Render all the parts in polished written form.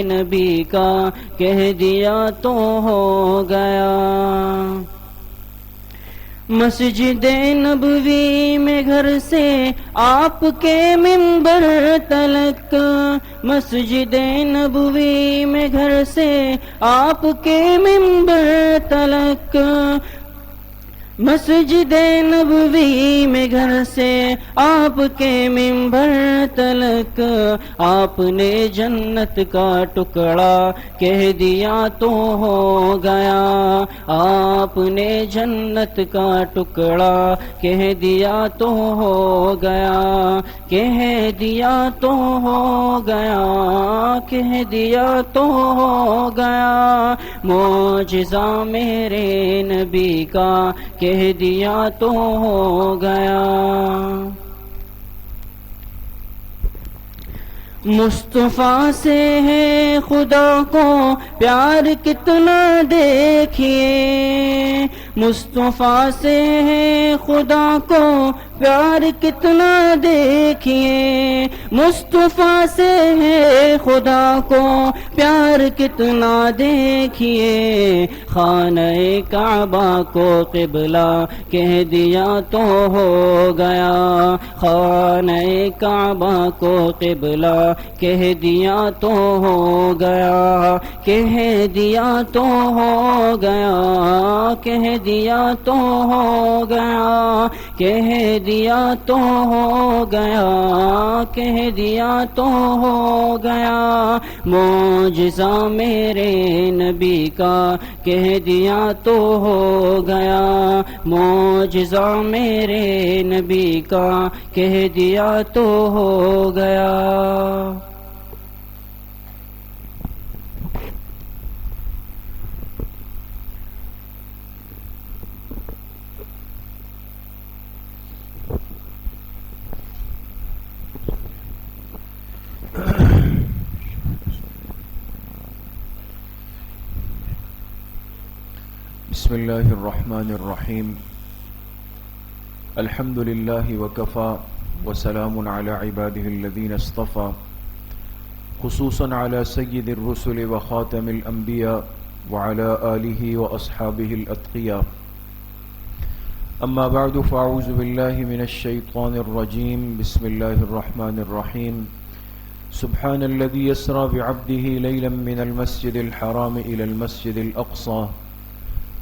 نبی کا کہہ دیا تو ہو گیا۔ مسجد نبوی میں گھر سے آپ کے منبر تلک، مسجد نبوی میں گھر سے آپ کے منبر تلک، مسجد نبوی میں گھر سے آپ کے منبر تلک، آپ نے جنت کا ٹکڑا کہہ دیا تو ہو گیا، آپ نے جنت کا ٹکڑا کہہ دیا تو ہو گیا، کہہ دیا تو ہو گیا، کہہ دیا تو ہو گیا، معجزہ میرے نبی کا کہہ دیا تو ہو گیا۔ مصطفیٰ سے ہے خدا کو پیار کتنا دیکھیے، مصطفیٰ سے ہے خدا کو پیار کتنا دیکھیے، مصطفیٰ سے ہے خدا کو پیار کتنا دیکھیے، خانہ کعبہ کو قبلہ کہہ دیا تو ہو گیا، خانہ کعبہ کو قبلہ کہہ دیا تو ہو گیا، کہہ دیا تو ہو گیا، کہہ دیا تو ہو گیا، کہہ دیا تو ہو گیا، کہہ دیا تو ہو گیا، معجزہ میرے نبی کا کہہ دیا تو ہو گیا، معجزہ میرے نبی کا کہہ دیا تو ہو گیا۔ بسم اللہ الرحمن الرحیم، الحمد للہ وکفا وسلام علی عباده الذین اصطفى، خصوصا علی سید الرسل وخاتم الانبیاء وعلى آلہ واصحابہ الاتقیاء، اما بعد فاعوذ باللہ من الشیطان الرجیم، بسم اللہ الرحمن الرحیم، سبحان الذي يسرى بعبده ليلا من المسجد الحرام إلى المسجد الأقصى،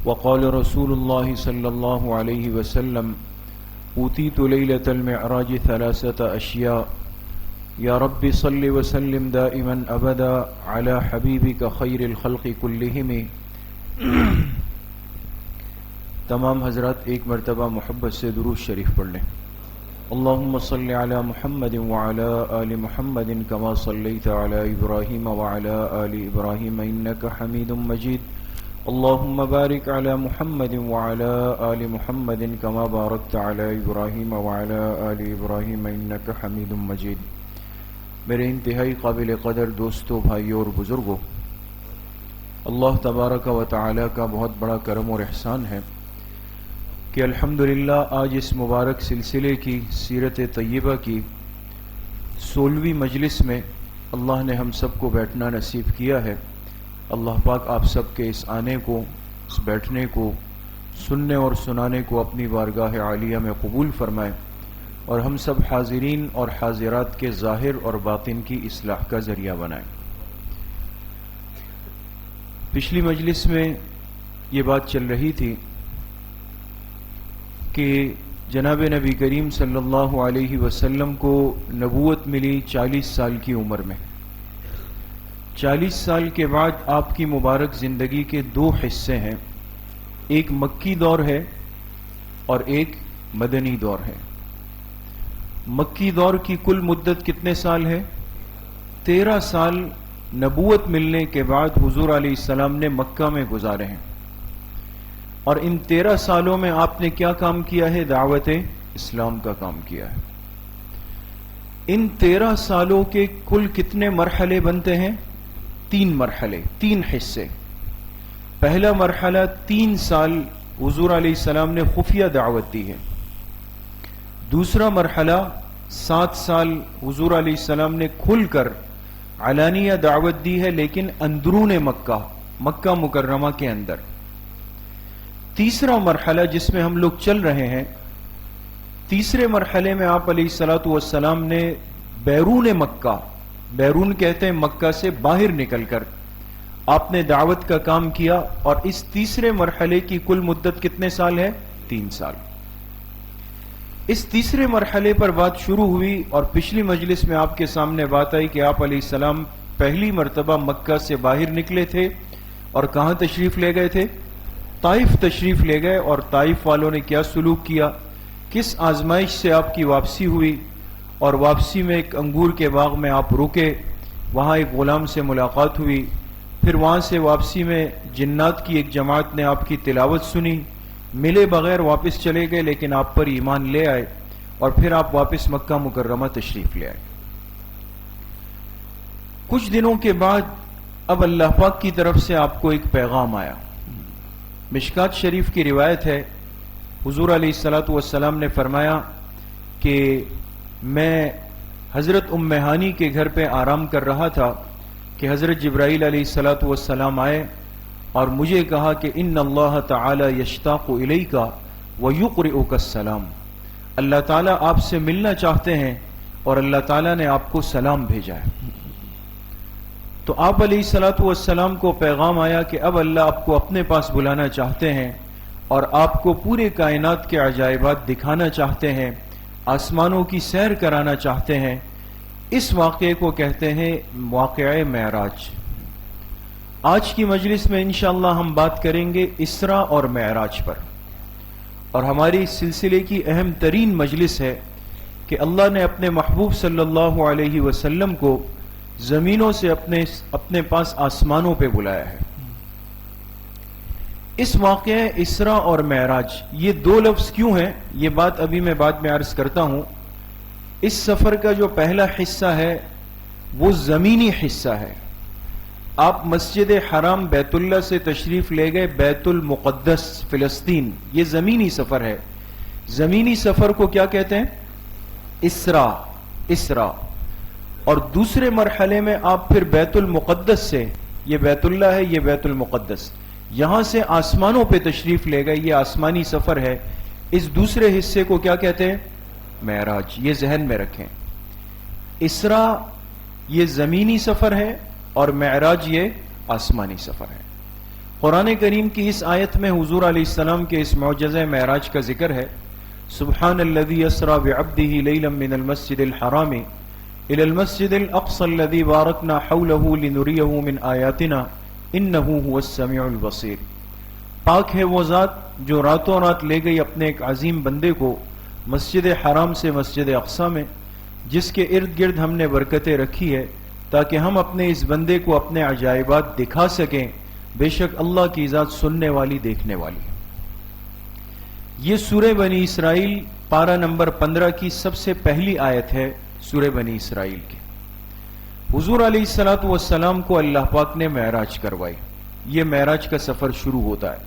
وقال رسول الله صلى الله عليه وسلم أوتيت ليلة المعراج 3 أشياء، يا رب صل وسلم دائما أبدا على حبيبك خير الخلق كلهم۔ تمام حضرات ایک مرتبہ محبت سے درود شریف پڑھ لیں۔ اللهم صل على محمد وعلى آل محمد كما صليت على إبراهيم وعلى آل إبراهيم إنك حميد مجيد، اللهم بارك على محمد وعلى آل محمد كما باركت على إبراهيم وعلى آل إبراهيم إنك حميد مجيد۔ میرے انتہائی قابل قدر دوستوں، بھائیوں اور بزرگوں، اللہ تبارک و تعالی کا بہت بڑا کرم اور احسان ہے کہ الحمدللہ آج اس مبارک سلسلے کی سیرت طیبہ کی 16ویں مجلس میں اللہ نے ہم سب کو بیٹھنا نصیب کیا ہے۔ اللہ پاک آپ سب کے اس آنے کو، اس بیٹھنے کو، سننے اور سنانے کو اپنی بارگاہ عالیہ میں قبول فرمائے، اور ہم سب حاضرین اور حاضرات کے ظاہر اور باطن کی اصلاح کا ذریعہ بنائے۔ پچھلی مجلس میں یہ بات چل رہی تھی کہ جناب نبی کریم صلی اللہ علیہ وسلم کو نبوت ملی 40 سال کی عمر میں۔ 40 سال کے بعد آپ کی مبارک زندگی کے 2 حصے ہیں، ایک مکی دور ہے اور ایک مدنی دور ہے۔ مکی دور کی کل مدت کتنے سال ہے؟ 13 سال نبوت ملنے کے بعد حضور علیہ السلام نے مکہ میں گزارے ہیں، اور ان 13 سالوں میں آپ نے کیا کام کیا ہے؟ دعوت اسلام کا کام کیا ہے۔ ان 13 سالوں کے کل کتنے مرحلے بنتے ہیں؟ 3 مرحلے، 3 حصے۔ پہلا مرحلہ 3 سال حضور علیہ السلام نے خفیہ دعوت دی ہے۔ دوسرا مرحلہ 7 سال حضور علیہ السلام نے کھل کر علانیہ دعوت دی ہے، لیکن اندرون مکہ، مکہ مکرمہ کے اندر۔ تیسرا مرحلہ جس میں ہم لوگ چل رہے ہیں، تیسرے مرحلے میں آپ علیہ الصلوۃ والسلام نے بیرون مکہ، بیرون کہتے ہیں مکہ سے باہر نکل کر آپ نے دعوت کا کام کیا، اور اس تیسرے مرحلے کی کل مدت کتنے سال ہے؟ 3 سال۔ اس تیسرے مرحلے پر بات شروع ہوئی، اور پچھلی مجلس میں آپ کے سامنے بات آئی کہ آپ علیہ السلام پہلی مرتبہ مکہ سے باہر نکلے تھے، اور کہاں تشریف لے گئے تھے؟ طائف تشریف لے گئے، اور طائف والوں نے کیا سلوک کیا، کس آزمائش سے آپ کی واپسی ہوئی، اور واپسی میں ایک انگور کے باغ میں آپ رکے، وہاں ایک غلام سے ملاقات ہوئی، پھر وہاں سے واپسی میں جنات کی ایک جماعت نے آپ کی تلاوت سنی، ملے بغیر واپس چلے گئے، لیکن آپ پر ایمان لے آئے، اور پھر آپ واپس مکہ مکرمہ تشریف لے آئے۔ کچھ دنوں کے بعد اب اللہ پاک کی طرف سے آپ کو ایک پیغام آیا۔ مشکات شریف کی روایت ہے، حضور علیہ الصلوۃ والسلام نے فرمایا کہ میں حضرت ام ہانی کے گھر پہ آرام کر رہا تھا کہ حضرت جبرائیل علیہ الصلوۃ والسلام آئے اور مجھے کہا کہ ان اللہ تعالی یشتاق الیک ویقرئک السلام، اللہ تعالیٰ آپ سے ملنا چاہتے ہیں اور اللہ تعالیٰ نے آپ کو سلام بھیجا ہے۔ تو آپ علیہ الصلوۃ والسلام کو پیغام آیا کہ اب اللہ آپ کو اپنے پاس بلانا چاہتے ہیں، اور آپ کو پورے کائنات کے عجائبات دکھانا چاہتے ہیں، آسمانوں کی سیر کرانا چاہتے ہیں۔ اس واقعے کو کہتے ہیں واقعہ معراج۔ آج کی مجلس میں انشاءاللہ ہم بات کریں گے اسراء اور معراج پر، اور ہماری اس سلسلے کی اہم ترین مجلس ہے کہ اللہ نے اپنے محبوب صلی اللہ علیہ وسلم کو زمینوں سے اپنے پاس آسمانوں پہ بلایا ہے۔ اس واقعہ اسراء اور معراج، یہ دو لفظ کیوں ہیں، یہ بات ابھی میں بعد میں عرض کرتا ہوں۔ اس سفر کا جو پہلا حصہ ہے وہ زمینی حصہ ہے۔ آپ مسجد حرام بیت اللہ سے تشریف لے گئے بیت المقدس فلسطین، یہ زمینی سفر ہے۔ زمینی سفر کو کیا کہتے ہیں؟ اسراء۔ اور دوسرے مرحلے میں آپ پھر بیت المقدس سے، یہ بیت اللہ ہے، یہ بیت المقدس، یہاں سے آسمانوں پہ تشریف لے گئے، یہ آسمانی سفر ہے۔ اس دوسرے حصے کو کیا کہتے ہیں؟ معراج۔ یہ ذہن میں رکھیں، اسراء یہ زمینی سفر ہے اور معراج یہ آسمانی سفر ہے۔ قرآن کریم کی اس آیت میں حضور علیہ السلام کے اس معجزہ معراج کا ذکر ہے۔ سبحان الذی اسری بعبدہ لیلا من المسجد الحرام الى المسجد الاقصى الذي باركنا حوله لنريه من آیاتنا انہ هو السمیع البصیر۔ پاک ہے وہ ذات جو راتوں رات لے گئی اپنے ایک عظیم بندے کو مسجد حرام سے مسجد اقصی میں، جس کے ارد گرد ہم نے برکتیں رکھی ہے تاکہ ہم اپنے اس بندے کو اپنے عجائبات دکھا سکیں، بے شک اللہ کی ذات سننے والی دیکھنے والی ہے۔ یہ سورہ بنی اسرائیل پارہ نمبر 15 کی سب سے پہلی آیت ہے سورہ بنی اسرائیل کی۔ حضور علیہ الصلوۃ والسلام کو اللہ پاک نے معراج کروائی۔ یہ معراج کا سفر شروع ہوتا ہے۔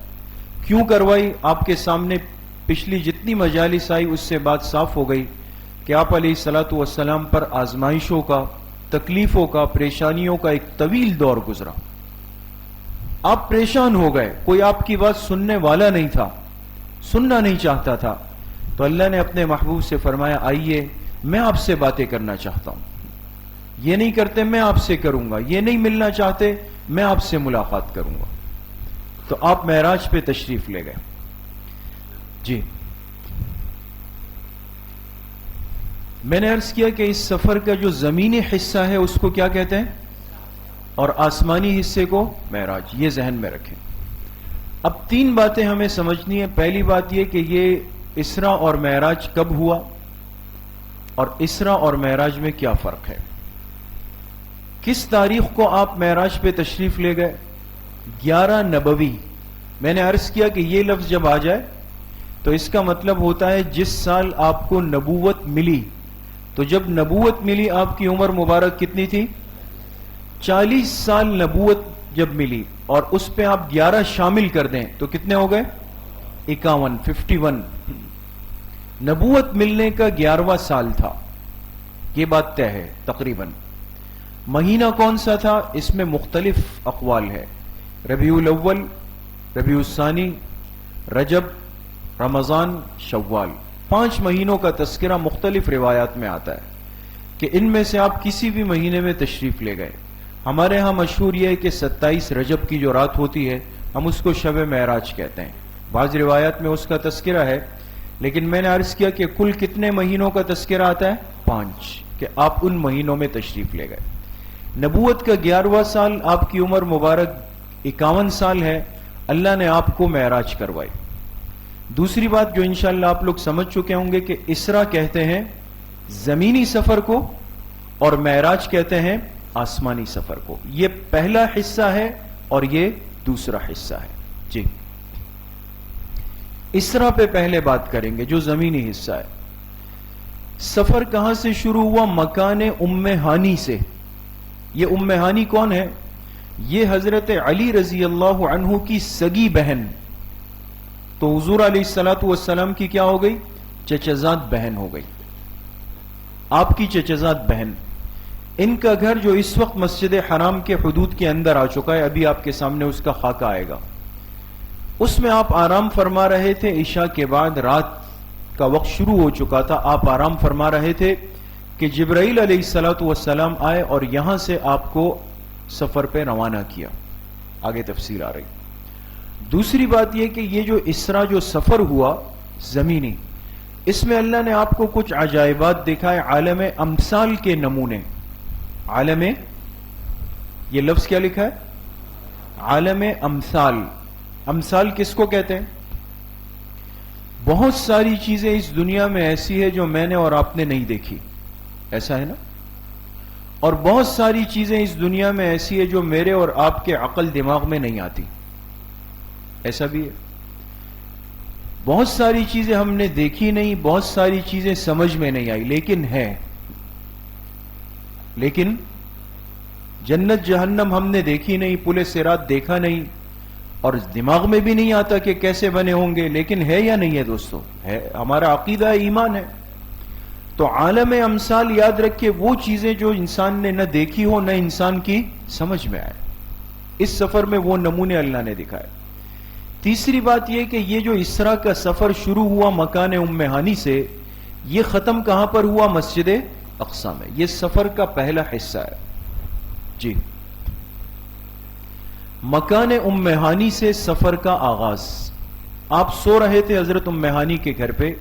کیوں کروائی؟ آپ کے سامنے پچھلی جتنی مجالس آئی اس سے بات صاف ہو گئی کہ آپ علیہ الصلوۃ والسلام پر آزمائشوں کا، تکلیفوں کا، پریشانیوں کا ایک طویل دور گزرا۔ آپ پریشان ہو گئے، کوئی آپ کی بات سننے والا نہیں تھا، سننا نہیں چاہتا تھا۔ تو اللہ نے اپنے محبوب سے فرمایا آئیے میں آپ سے باتیں کرنا چاہتا ہوں۔ یہ نہیں کرتے میں آپ سے کروں گا، یہ نہیں ملنا چاہتے میں آپ سے ملاقات کروں گا۔ تو آپ معراج پہ تشریف لے گئے۔ جی میں نے عرض کیا کہ اس سفر کا جو زمینی حصہ ہے اس کو کیا کہتے ہیں، اور آسمانی حصے کو معراج۔ یہ ذہن میں رکھیں۔ اب 3 باتیں ہمیں سمجھنی ہے۔ پہلی بات یہ کہ یہ اسراء اور معراج کب ہوا، اور اسراء اور معراج میں کیا فرق ہے۔ کس تاریخ کو آپ معراج پہ تشریف لے گئے؟ 11 نبوی۔ میں نے عرض کیا کہ یہ لفظ جب آ جائے تو اس کا مطلب ہوتا ہے جس سال آپ کو نبوت ملی۔ تو جب نبوت ملی آپ کی عمر مبارک کتنی تھی؟ 40 سال نبوت جب ملی، اور اس پہ آپ 11 شامل کر دیں تو کتنے ہو گئے؟ 51 نبوت ملنے کا 11واں سال تھا، یہ بات طے ہے تقریباً۔ مہینہ کون سا تھا؟ اس میں مختلف اقوال ہے. ربیع الاول، ربیع الثانی، رجب، رمضان، شوال، 5 مہینوں کا تذکرہ مختلف روایات میں آتا ہے کہ ان میں سے آپ کسی بھی مہینے میں تشریف لے گئے. ہمارے ہاں مشہور یہ ہے کہ 27 رجب کی جو رات ہوتی ہے ہم اس کو شب معراج کہتے ہیں. بعض روایات میں اس کا تذکرہ ہے، لیکن میں نے عرض کیا کہ کل کتنے مہینوں کا تذکرہ آتا ہے؟ 5، کہ آپ ان مہینوں میں تشریف لے گئے. نبوت کا 11واں سال، آپ کی عمر مبارک 51 سال ہے، اللہ نے آپ کو معراج کروائی. دوسری بات جو انشاءاللہ آپ لوگ سمجھ چکے ہوں گے کہ اسرا کہتے ہیں زمینی سفر کو اور معراج کہتے ہیں آسمانی سفر کو. یہ پہلا حصہ ہے اور یہ دوسرا حصہ ہے. جی، اسرا پہ پہلے بات کریں گے جو زمینی حصہ ہے. سفر کہاں سے شروع ہوا؟ مکان ام ہانی سے. یہ ام ہانی کون ہے؟ یہ حضرت علی رضی اللہ عنہ کی سگی بہن، تو حضور علیہ الصلوۃ والسلام کی کیا ہو گئی؟ چچزاد بہن ہو گئی، آپ کی چچزاد بہن. ان کا گھر جو اس وقت مسجد حرام کے حدود کے اندر آ چکا ہے، ابھی آپ کے سامنے اس کا خاکہ آئے گا، اس میں آپ آرام فرما رہے تھے. عشاء کے بعد رات کا وقت شروع ہو چکا تھا، آپ آرام فرما رہے تھے کہ جبرائیل علیہ الصلوۃ والسلام آئے اور یہاں سے آپ کو سفر پہ روانہ کیا. آگے تفصیل آ رہی. دوسری بات یہ کہ یہ جو اسرا جو سفر ہوا زمینی، اس میں اللہ نے آپ کو کچھ عجائبات دکھائے، عالم امثال کے نمونے. عالم، یہ لفظ کیا لکھا ہے؟ عالم امثال. امثال کس کو کہتے ہیں؟ بہت ساری چیزیں اس دنیا میں ایسی ہے جو میں نے اور آپ نے نہیں دیکھی، ایسا ہے نا؟ اور بہت ساری چیزیں اس دنیا میں ایسی ہے جو میرے اور آپ کے عقل دماغ میں نہیں آتی، ایسا بھی ہے. بہت ساری چیزیں ہم نے دیکھی نہیں، بہت ساری چیزیں سمجھ میں نہیں آئی، لیکن ہے. لیکن جنت جہنم ہم نے دیکھی نہیں، پل صراط دیکھا نہیں، اور دماغ میں بھی نہیں آتا کہ کیسے بنے ہوں گے، لیکن ہے یا نہیں ہے دوستو؟ ہے. ہمارا عقیدہ ایمان ہے. تو عالم امثال یاد رکھے وہ چیزیں جو انسان نے نہ دیکھی ہو نہ انسان کی سمجھ میں آئے. اس سفر میں وہ نمونے اللہ نے دکھائے. تیسری بات یہ کہ یہ جو اسرا کا سفر شروع ہوا مکان ام ہانی سے، یہ ختم کہاں پر ہوا؟ مسجد اقصی میں. یہ سفر کا پہلا حصہ ہے. جی، مکان ام ہانی سے سفر کا آغاز. آپ سو رہے تھے حضرت ام ہانی کے گھر پہ.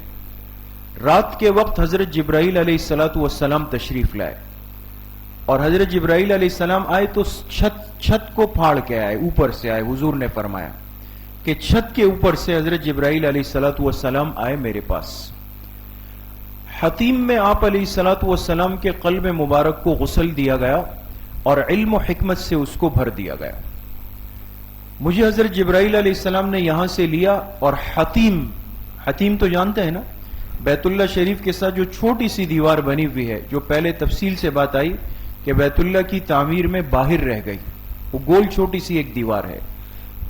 رات کے وقت حضرت جبرائیل علیہ الصلوۃ والسلام تشریف لائے، اور حضرت جبرائیل علیہ السلام آئے تو چھت کو پھاڑ کے آئے، اوپر سے آئے. حضور نے فرمایا کہ چھت کے اوپر سے حضرت جبرائیل علیہ الصلوۃ والسلام آئے میرے پاس. حتیم میں آپ علیہ الصلوۃ والسلام کے قلب مبارک کو غسل دیا گیا اور علم و حکمت سے اس کو بھر دیا گیا. مجھے حضرت جبرائیل علیہ السلام نے یہاں سے لیا اور حتیم تو جانتے ہیں نا، بیت اللہ شریف کے ساتھ جو چھوٹی سی دیوار بنی ہوئی ہے، جو پہلے تفصیل سے بات آئی کہ بیت اللہ کی تعمیر میں باہر رہ گئی، وہ گول چھوٹی سی ایک دیوار ہے.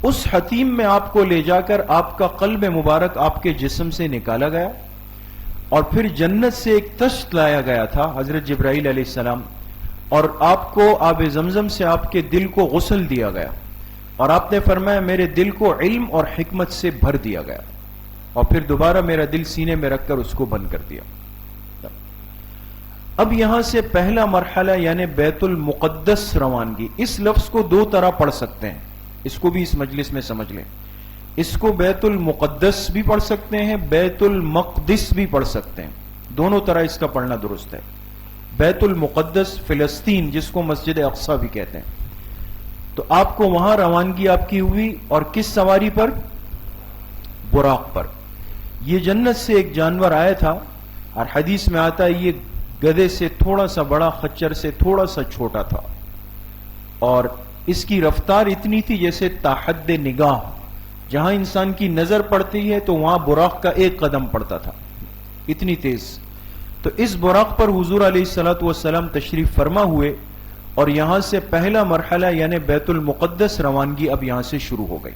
اس حتیم میں آپ کو لے جا کر آپ کا قلب مبارک آپ کے جسم سے نکالا گیا، اور پھر جنت سے ایک تشت لایا گیا تھا حضرت جبرائیل علیہ السلام، اور آپ کو آب زمزم سے آپ کے دل کو غسل دیا گیا، اور آپ نے فرمایا میرے دل کو علم اور حکمت سے بھر دیا گیا، اور پھر دوبارہ میرا دل سینے میں رکھ کر اس کو بند کر دیا. اب یہاں سے پہلا مرحلہ یعنی بیت المقدس روانگی. اس لفظ کو 2 طرح پڑھ سکتے ہیں، اس کو بھی اس مجلس میں سمجھ لیں. اس کو بیت المقدس بھی پڑھ سکتے ہیں، بیت المقدس بھی پڑھ سکتے ہیں، دونوں طرح اس کا پڑھنا درست ہے. بیت المقدس فلسطین، جس کو مسجد اقصی بھی کہتے ہیں. تو آپ کو وہاں روانگی آپ کی ہوئی، اور کس سواری پر؟ براق پر. یہ جنت سے ایک جانور آیا تھا، اور حدیث میں آتا ہے یہ گدھے سے تھوڑا سا بڑا، خچر سے تھوڑا سا چھوٹا تھا، اور اس کی رفتار اتنی تھی جیسے تاحد نگاہ، جہاں انسان کی نظر پڑتی ہے تو وہاں براق کا 1 قدم پڑتا تھا، اتنی تیز. تو اس براق پر حضور علیہ الصلوۃ والسلام تشریف فرما ہوئے، اور یہاں سے پہلا مرحلہ یعنی بیت المقدس روانگی اب یہاں سے شروع ہو گئی.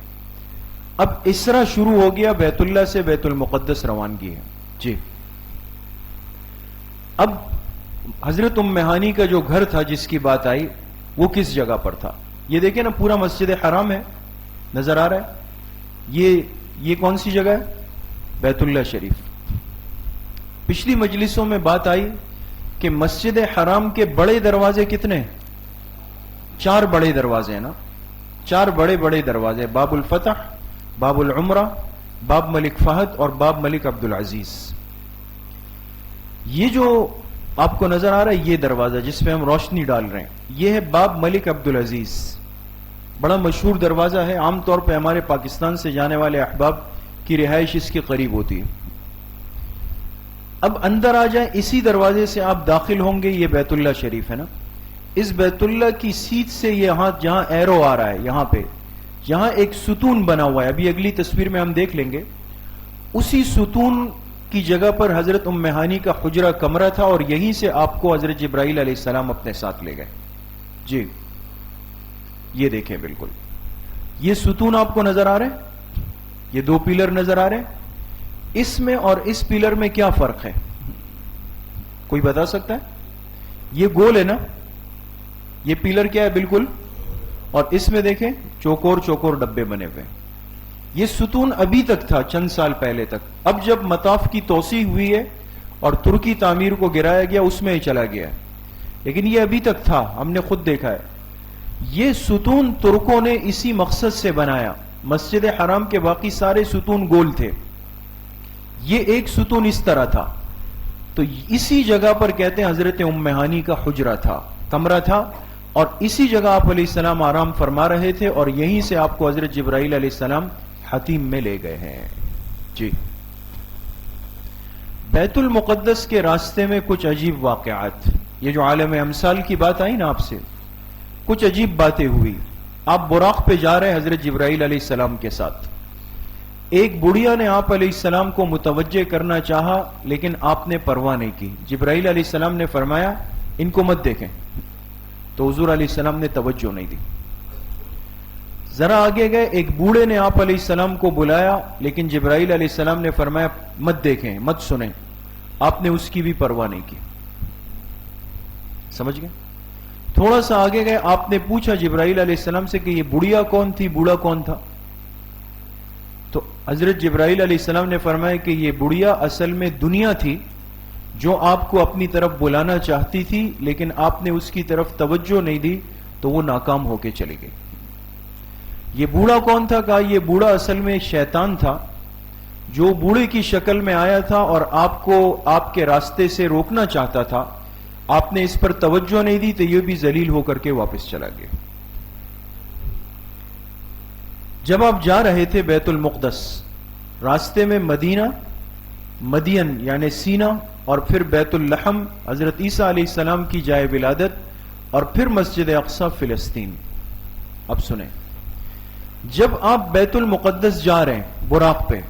اب اسرا شروع ہو گیا، بیت اللہ سے بیت المقدس روانگی ہے. جی، اب حضرت ام ہانی کا جو گھر تھا جس کی بات آئی وہ کس جگہ پر تھا؟ یہ دیکھیں نا، پورا مسجد حرام ہے، نظر آ رہا ہے. یہ کون سی جگہ ہے؟ بیت اللہ شریف. پچھلی مجلسوں میں بات آئی کہ مسجد حرام کے بڑے دروازے کتنے ہیں؟ 4 بڑے دروازے ہیں نا، 4 بڑے بڑے دروازے، باب الفتح، باب العمرہ، باب ملک فہد اور باب ملک عبدالعزیز. یہ جو آپ کو نظر آ رہا ہے یہ دروازہ جس پہ ہم روشنی ڈال رہے ہیں، یہ ہے باب ملک عبدالعزیز. بڑا مشہور دروازہ ہے، عام طور پہ ہمارے پاکستان سے جانے والے احباب کی رہائش اس کے قریب ہوتی ہے. اب اندر آ جائیں، اسی دروازے سے آپ داخل ہوں گے، یہ بیت اللہ شریف ہے نا. اس بیت اللہ کی سیٹ سے یہاں جہاں ایرو آ رہا ہے یہاں پہ، یہاں ایک ستون بنا ہوا ہے، ابھی اگلی تصویر میں ہم دیکھ لیں گے. اسی ستون کی جگہ پر حضرت ام ہانی کا حجرہ کمرہ تھا، اور یہیں سے آپ کو حضرت جبرائیل علیہ السلام اپنے ساتھ لے گئے. جی یہ دیکھیں، بالکل یہ ستون آپ کو نظر آ رہے ہیں، یہ 2 پیلر نظر آ رہے ہیں. اس میں اور اس پیلر میں کیا فرق ہے؟ کوئی بتا سکتا ہے؟ یہ گول ہے نا، یہ پیلر کیا ہے بالکل، اور اس میں دیکھیں چوکور چوکور ڈبے بنے ہوئے. یہ ستون ابھی تک تھا چند سال پہلے تک، اب جب مطاف کی توسیع ہوئی ہے اور ترکی تعمیر کو گرایا گیا اس میں ہی چلا گیا ہے، لیکن یہ ابھی تک تھا، ہم نے خود دیکھا ہے. یہ ستون ترکوں نے اسی مقصد سے بنایا. مسجد حرام کے باقی سارے ستون گول تھے، یہ ایک ستون اس طرح تھا. تو اسی جگہ پر کہتے ہیں حضرت ام ہانی کا حجرہ تھا، کمرہ تھا، اور اسی جگہ آپ علیہ السلام آرام فرما رہے تھے، اور یہیں سے آپ کو حضرت جبرائیل علیہ السلام حتیم میں لے گئے ہیں. جی بیت المقدس کے راستے میں کچھ عجیب واقعات، یہ جو عالم امثال کی بات آئی نا آپ سے، کچھ عجیب باتیں ہوئی. آپ براق پہ جا رہے ہیں حضرت جبرائیل علیہ السلام کے ساتھ. ایک بڑھیا نے آپ علیہ السلام کو متوجہ کرنا چاہا لیکن آپ نے پرواہ نہیں کی. جبرائیل علیہ السلام نے فرمایا ان کو مت دیکھیں، تو حضور علیہ السلام نے توجہ نہیں دی. ذرا آگے گئے، ایک بوڑھے نے آپ علیہ السلام کو بلایا لیکن جبرائیل علیہ السلام نے فرمایا مت دیکھیں، مت سنیں. آپ نے اس کی بھی پرواہ نہیں کی. سمجھ گئے؟ تھوڑا سا آگے گئے، آپ نے پوچھا جبرائیل علیہ السلام سے کہ یہ بڑھیا کون تھی، بوڑھا کون تھا؟ تو حضرت جبرائیل علیہ السلام نے فرمایا کہ یہ بڑھیا اصل میں دنیا تھی جو آپ کو اپنی طرف بلانا چاہتی تھی، لیکن آپ نے اس کی طرف توجہ نہیں دی تو وہ ناکام ہو کے چلی گئی. یہ بوڑھا کون تھا؟ کہا یہ بوڑھا اصل میں شیطان تھا جو بوڑھے کی شکل میں آیا تھا اور آپ کو آپ کے راستے سے روکنا چاہتا تھا. آپ نے اس پر توجہ نہیں دی تو یہ بھی ذلیل ہو کر کے واپس چلا گیا. جب آپ جا رہے تھے بیت المقدس، راستے میں مدین یعنی سینا، اور پھر بیت اللحم حضرت عیسیٰ علیہ السلام کی جائے ولادت، اور پھر مسجد اقصی فلسطین. اب سنیں، جب آپ بیت المقدس جا رہے ہیں براق پہ،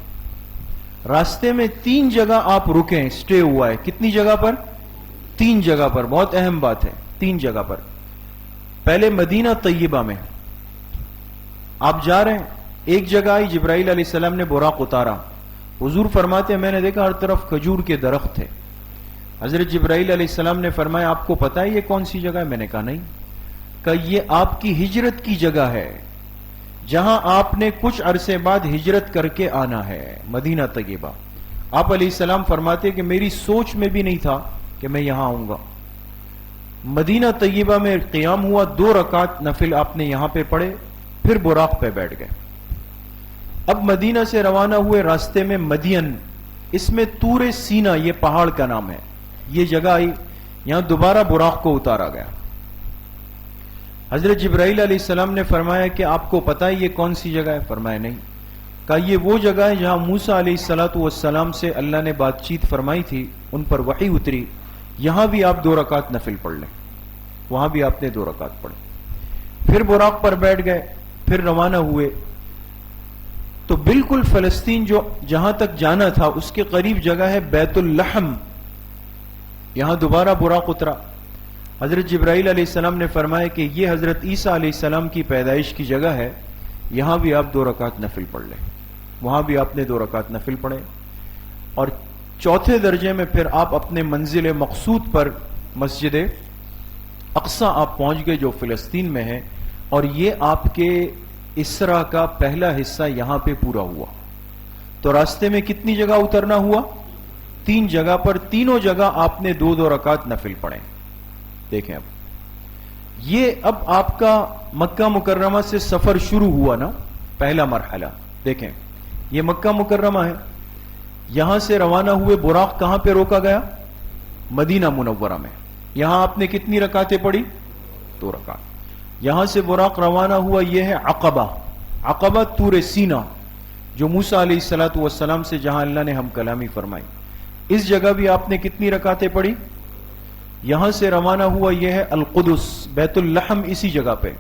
راستے میں 3 جگہ آپ رکیں، سٹے ہوا ہے. کتنی جگہ پر؟ 3 جگہ پر. بہت اہم بات ہے، 3 جگہ پر. پہلے مدینہ طیبہ میں آپ جا رہے ہیں، ایک جگہ آئی، جبرائیل علیہ السلام نے براق اتارا. حضور فرماتے ہیں میں نے دیکھا ہر طرف کھجور کے درخت تھے. حضرت جبرائیل علیہ السلام نے فرمایا آپ کو پتا ہے یہ کون سی جگہ ہے؟ میں نے کہا نہیں. کہ یہ آپ کی ہجرت کی جگہ ہے، جہاں آپ نے کچھ عرصے بعد ہجرت کر کے آنا ہے، مدینہ طیبہ. آپ علیہ السلام فرماتے کہ میری سوچ میں بھی نہیں تھا کہ میں یہاں آؤں گا. مدینہ طیبہ میں قیام ہوا، 2 رکعت نفل آپ نے یہاں پہ پڑھے، پھر براق پہ بیٹھ گئے. اب مدینہ سے روانہ ہوئے، راستے میں مدین، اس میں طور سینا یہ پہاڑ کا نام ہے، یہ جگہ آئی، یہاں دوبارہ براق کو اتارا گیا. حضرت جبرائیل علیہ السلام نے فرمایا کہ آپ کو پتا ہے یہ کون سی جگہ ہے؟ فرمایا نہیں. کہا یہ وہ جگہ ہے جہاں موسیٰ علیہ السلام سے اللہ نے بات چیت فرمائی تھی، ان پر وحی اتری، یہاں بھی آپ 2 رکعت نفل پڑھ لیں. وہاں بھی آپ نے 2 رکعت پڑھے. پھر براق پر بیٹھ گئے، پھر روانہ ہوئے. تو بالکل فلسطین جو جہاں تک جانا تھا اس کے قریب جگہ ہے بیت اللحم، یہاں دوبارہ براق اترا. حضرت جبرائیل علیہ السلام نے فرمایا کہ یہ حضرت عیسیٰ علیہ السلام کی پیدائش کی جگہ ہے، یہاں بھی آپ 2 رکعت نفل پڑھ لیں. وہاں بھی آپ نے 2 رکعت نفل پڑھے. اور چوتھے درجے میں پھر آپ اپنے منزل مقصود پر مسجد اقصی آپ پہنچ گئے جو فلسطین میں ہے، اور یہ آپ کے اسرا کا پہلا حصہ یہاں پہ پورا ہوا. تو راستے میں کتنی جگہ اترنا ہوا؟ 3 جگہ پر. تینوں جگہ آپ نے 2 رکعت نفل پڑھے. دیکھیں اب آپ کا مکہ مکرمہ سے سفر شروع ہوا نا، پہلا مرحلہ. دیکھیں یہ مکہ مکرمہ ہے، یہاں سے روانہ ہوئے. براق کہاں پہ روکا گیا؟ مدینہ منورہ میں. یہاں آپ نے کتنی رکعتیں پڑھی؟ 2 رکعت. یہاں سے براق روانہ ہوا، یہ ہے عقبہ. عقبہ طور سینا، جو موسیٰ علیہ السلام سے جہاں اللہ نے ہم کلامی فرمائی. اس جگہ بھی آپ نے کتنی رکعتیں پڑھی؟ یہاں سے روانہ ہوا، یہ ہے القدس، بیت اللحم. اسی جگہ پہ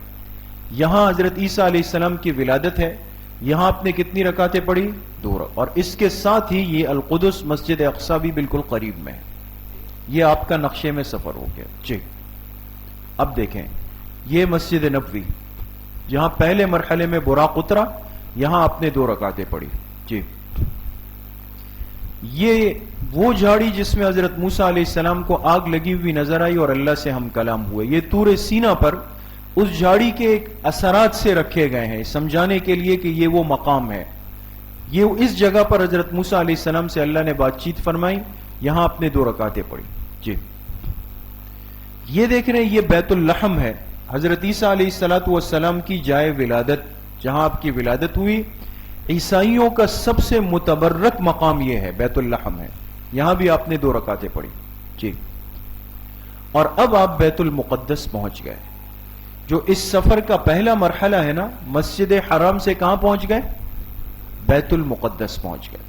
یہاں حضرت عیسیٰ علیہ السلام کی ولادت ہے. یہاں آپ نے کتنی رکعتیں پڑھی؟ 2. اور اس کے ساتھ ہی یہ القدس مسجد اقصی بھی بالکل قریب میں ہے. یہ آپ کا نقشے میں سفر ہو گیا. جی اب دیکھیں یہ مسجد نبوی، جہاں پہلے مرحلے میں براق اترا، یہاں آپ نے 2 رکعتیں پڑھی. جی یہ وہ جھاڑی جس میں حضرت موسیٰ علیہ السلام کو آگ لگی ہوئی نظر آئی اور اللہ سے ہم کلام ہوئے. یہ طور سینا پر اس جھاڑی کے ایک اثرات سے رکھے گئے ہیں سمجھانے کے لیے کہ یہ وہ مقام ہے. یہ اس جگہ پر حضرت موسیٰ علیہ السلام سے اللہ نے بات چیت فرمائی، یہاں آپ نے 2 رکعتیں پڑھی. جی یہ دیکھ رہے ہیں یہ بیت اللحم ہے، حضرت عیسیٰ علیہ السلام کی جائے ولادت، جہاں آپ کی ولادت ہوئی. عیسائیوں کا سب سے متبرک مقام یہ ہے، بیت اللحم ہے. یہاں بھی آپ نے 2 رکعتیں پڑھی. جی اور اب آپ بیت المقدس پہنچ گئے، جو اس سفر کا پہلا مرحلہ ہے نا. مسجد حرام سے کہاں پہنچ گئے؟ بیت المقدس پہنچ گئے.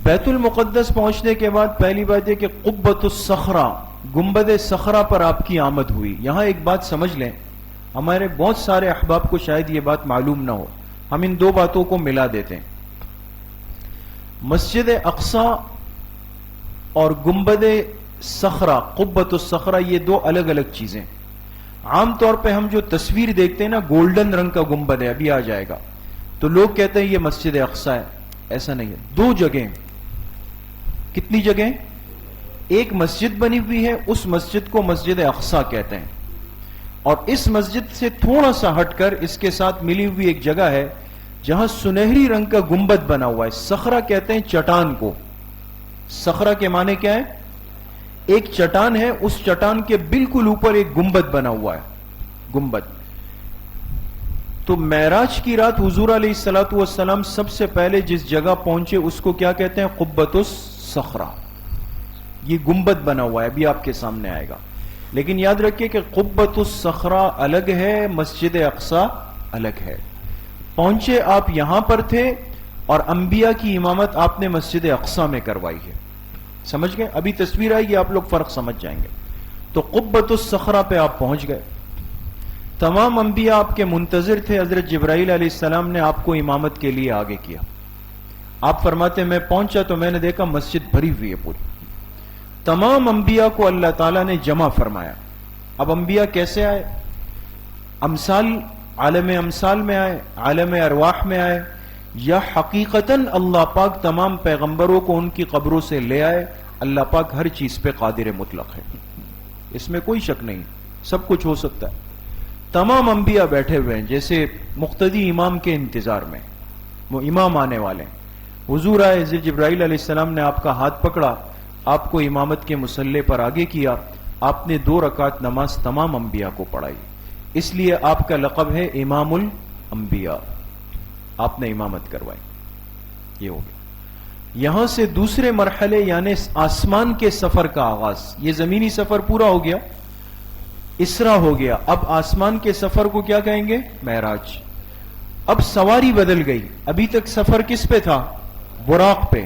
بیت المقدس پہنچنے کے بعد پہلی بات یہ کہ قبۃ الصخرہ، گنبد صخرہ پر آپ کی آمد ہوئی. یہاں ایک بات سمجھ لیں، ہمارے بہت سارے احباب کو شاید یہ بات معلوم نہ ہو، ہم ان 2 باتوں کو ملا دیتے ہیں. مسجد اقصی اور گنبد صخرہ، قبۃ الصخرہ، یہ 2 الگ الگ چیزیں. عام طور پہ ہم جو تصویر دیکھتے ہیں نا، گولڈن رنگ کا گنبد ہے، ابھی آ جائے گا، تو لوگ کہتے ہیں یہ مسجد اقصی ہے. ایسا نہیں ہے. 2 جگہیں. کتنی جگہیں؟ ایک مسجد بنی ہوئی ہے، اس مسجد کو مسجد اقصی کہتے ہیں. اور اس مسجد سے تھوڑا سا ہٹ کر اس کے ساتھ ملی ہوئی ایک جگہ ہے جہاں سنہری رنگ کا گنبد بنا ہوا ہے. صخرہ کہتے ہیں چٹان کو. صخرہ کے معنی کیا ہے؟ ایک چٹان ہے، اس چٹان کے بالکل اوپر ایک گنبد بنا ہوا ہے. گنبد. تو معراج کی رات حضور علیہ السلام سب سے پہلے جس جگہ پہنچے اس کو کیا کہتے ہیں؟ قبۃ الصخرہ. یہ گنبد بنا ہوا ہے، ابھی آپ کے سامنے آئے گا. لیکن یاد رکھیے کہ قبۃ الصخرہ الگ ہے، مسجد اقصی الگ ہے. پہنچے آپ یہاں پر تھے اور انبیاء کی امامت آپ نے مسجد اقصی میں کروائی ہے. سمجھ گئے؟ ابھی تصویر آئے گی، آپ لوگ فرق سمجھ جائیں گے. تو قبۃ الصخرہ پہ آپ پہنچ گئے. تمام انبیاء آپ کے منتظر تھے. حضرت جبرائیل علیہ السلام نے آپ کو امامت کے لیے آگے کیا. آپ فرماتے میں پہنچا تو میں نے دیکھا مسجد بھری ہوئی ہے پوری. تمام انبیاء کو اللہ تعالیٰ نے جمع فرمایا. اب انبیاء کیسے آئے؟ امثال، عالم امثال میں آئے، عالم ارواح میں آئے، یا حقیقتاً اللہ پاک تمام پیغمبروں کو ان کی قبروں سے لے آئے. اللہ پاک ہر چیز پہ قادر مطلق ہے، اس میں کوئی شک نہیں، سب کچھ ہو سکتا ہے. تمام انبیاء بیٹھے ہوئے ہیں جیسے مقتدی امام کے انتظار میں. وہ امام آنے والے ہیں. حضور آئے، حضرت جبرائیل علیہ السلام نے آپ کا ہاتھ پکڑا، آپ کو امامت کے مصلی پر آگے کیا. آپ نے 2 رکعت نماز تمام انبیاء کو پڑھائی. اس لیے آپ کا لقب ہے امام الانبیاء. آپ نے امامت کروائی. یہ ہو گیا. یہاں سے دوسرے مرحلے یعنی آسمان کے سفر کا آغاز. یہ زمینی سفر پورا ہو گیا، اسرا ہو گیا. اب آسمان کے سفر کو کیا کہیں گے؟ معراج. اب سواری بدل گئی. ابھی تک سفر کس پہ تھا؟ براق پہ.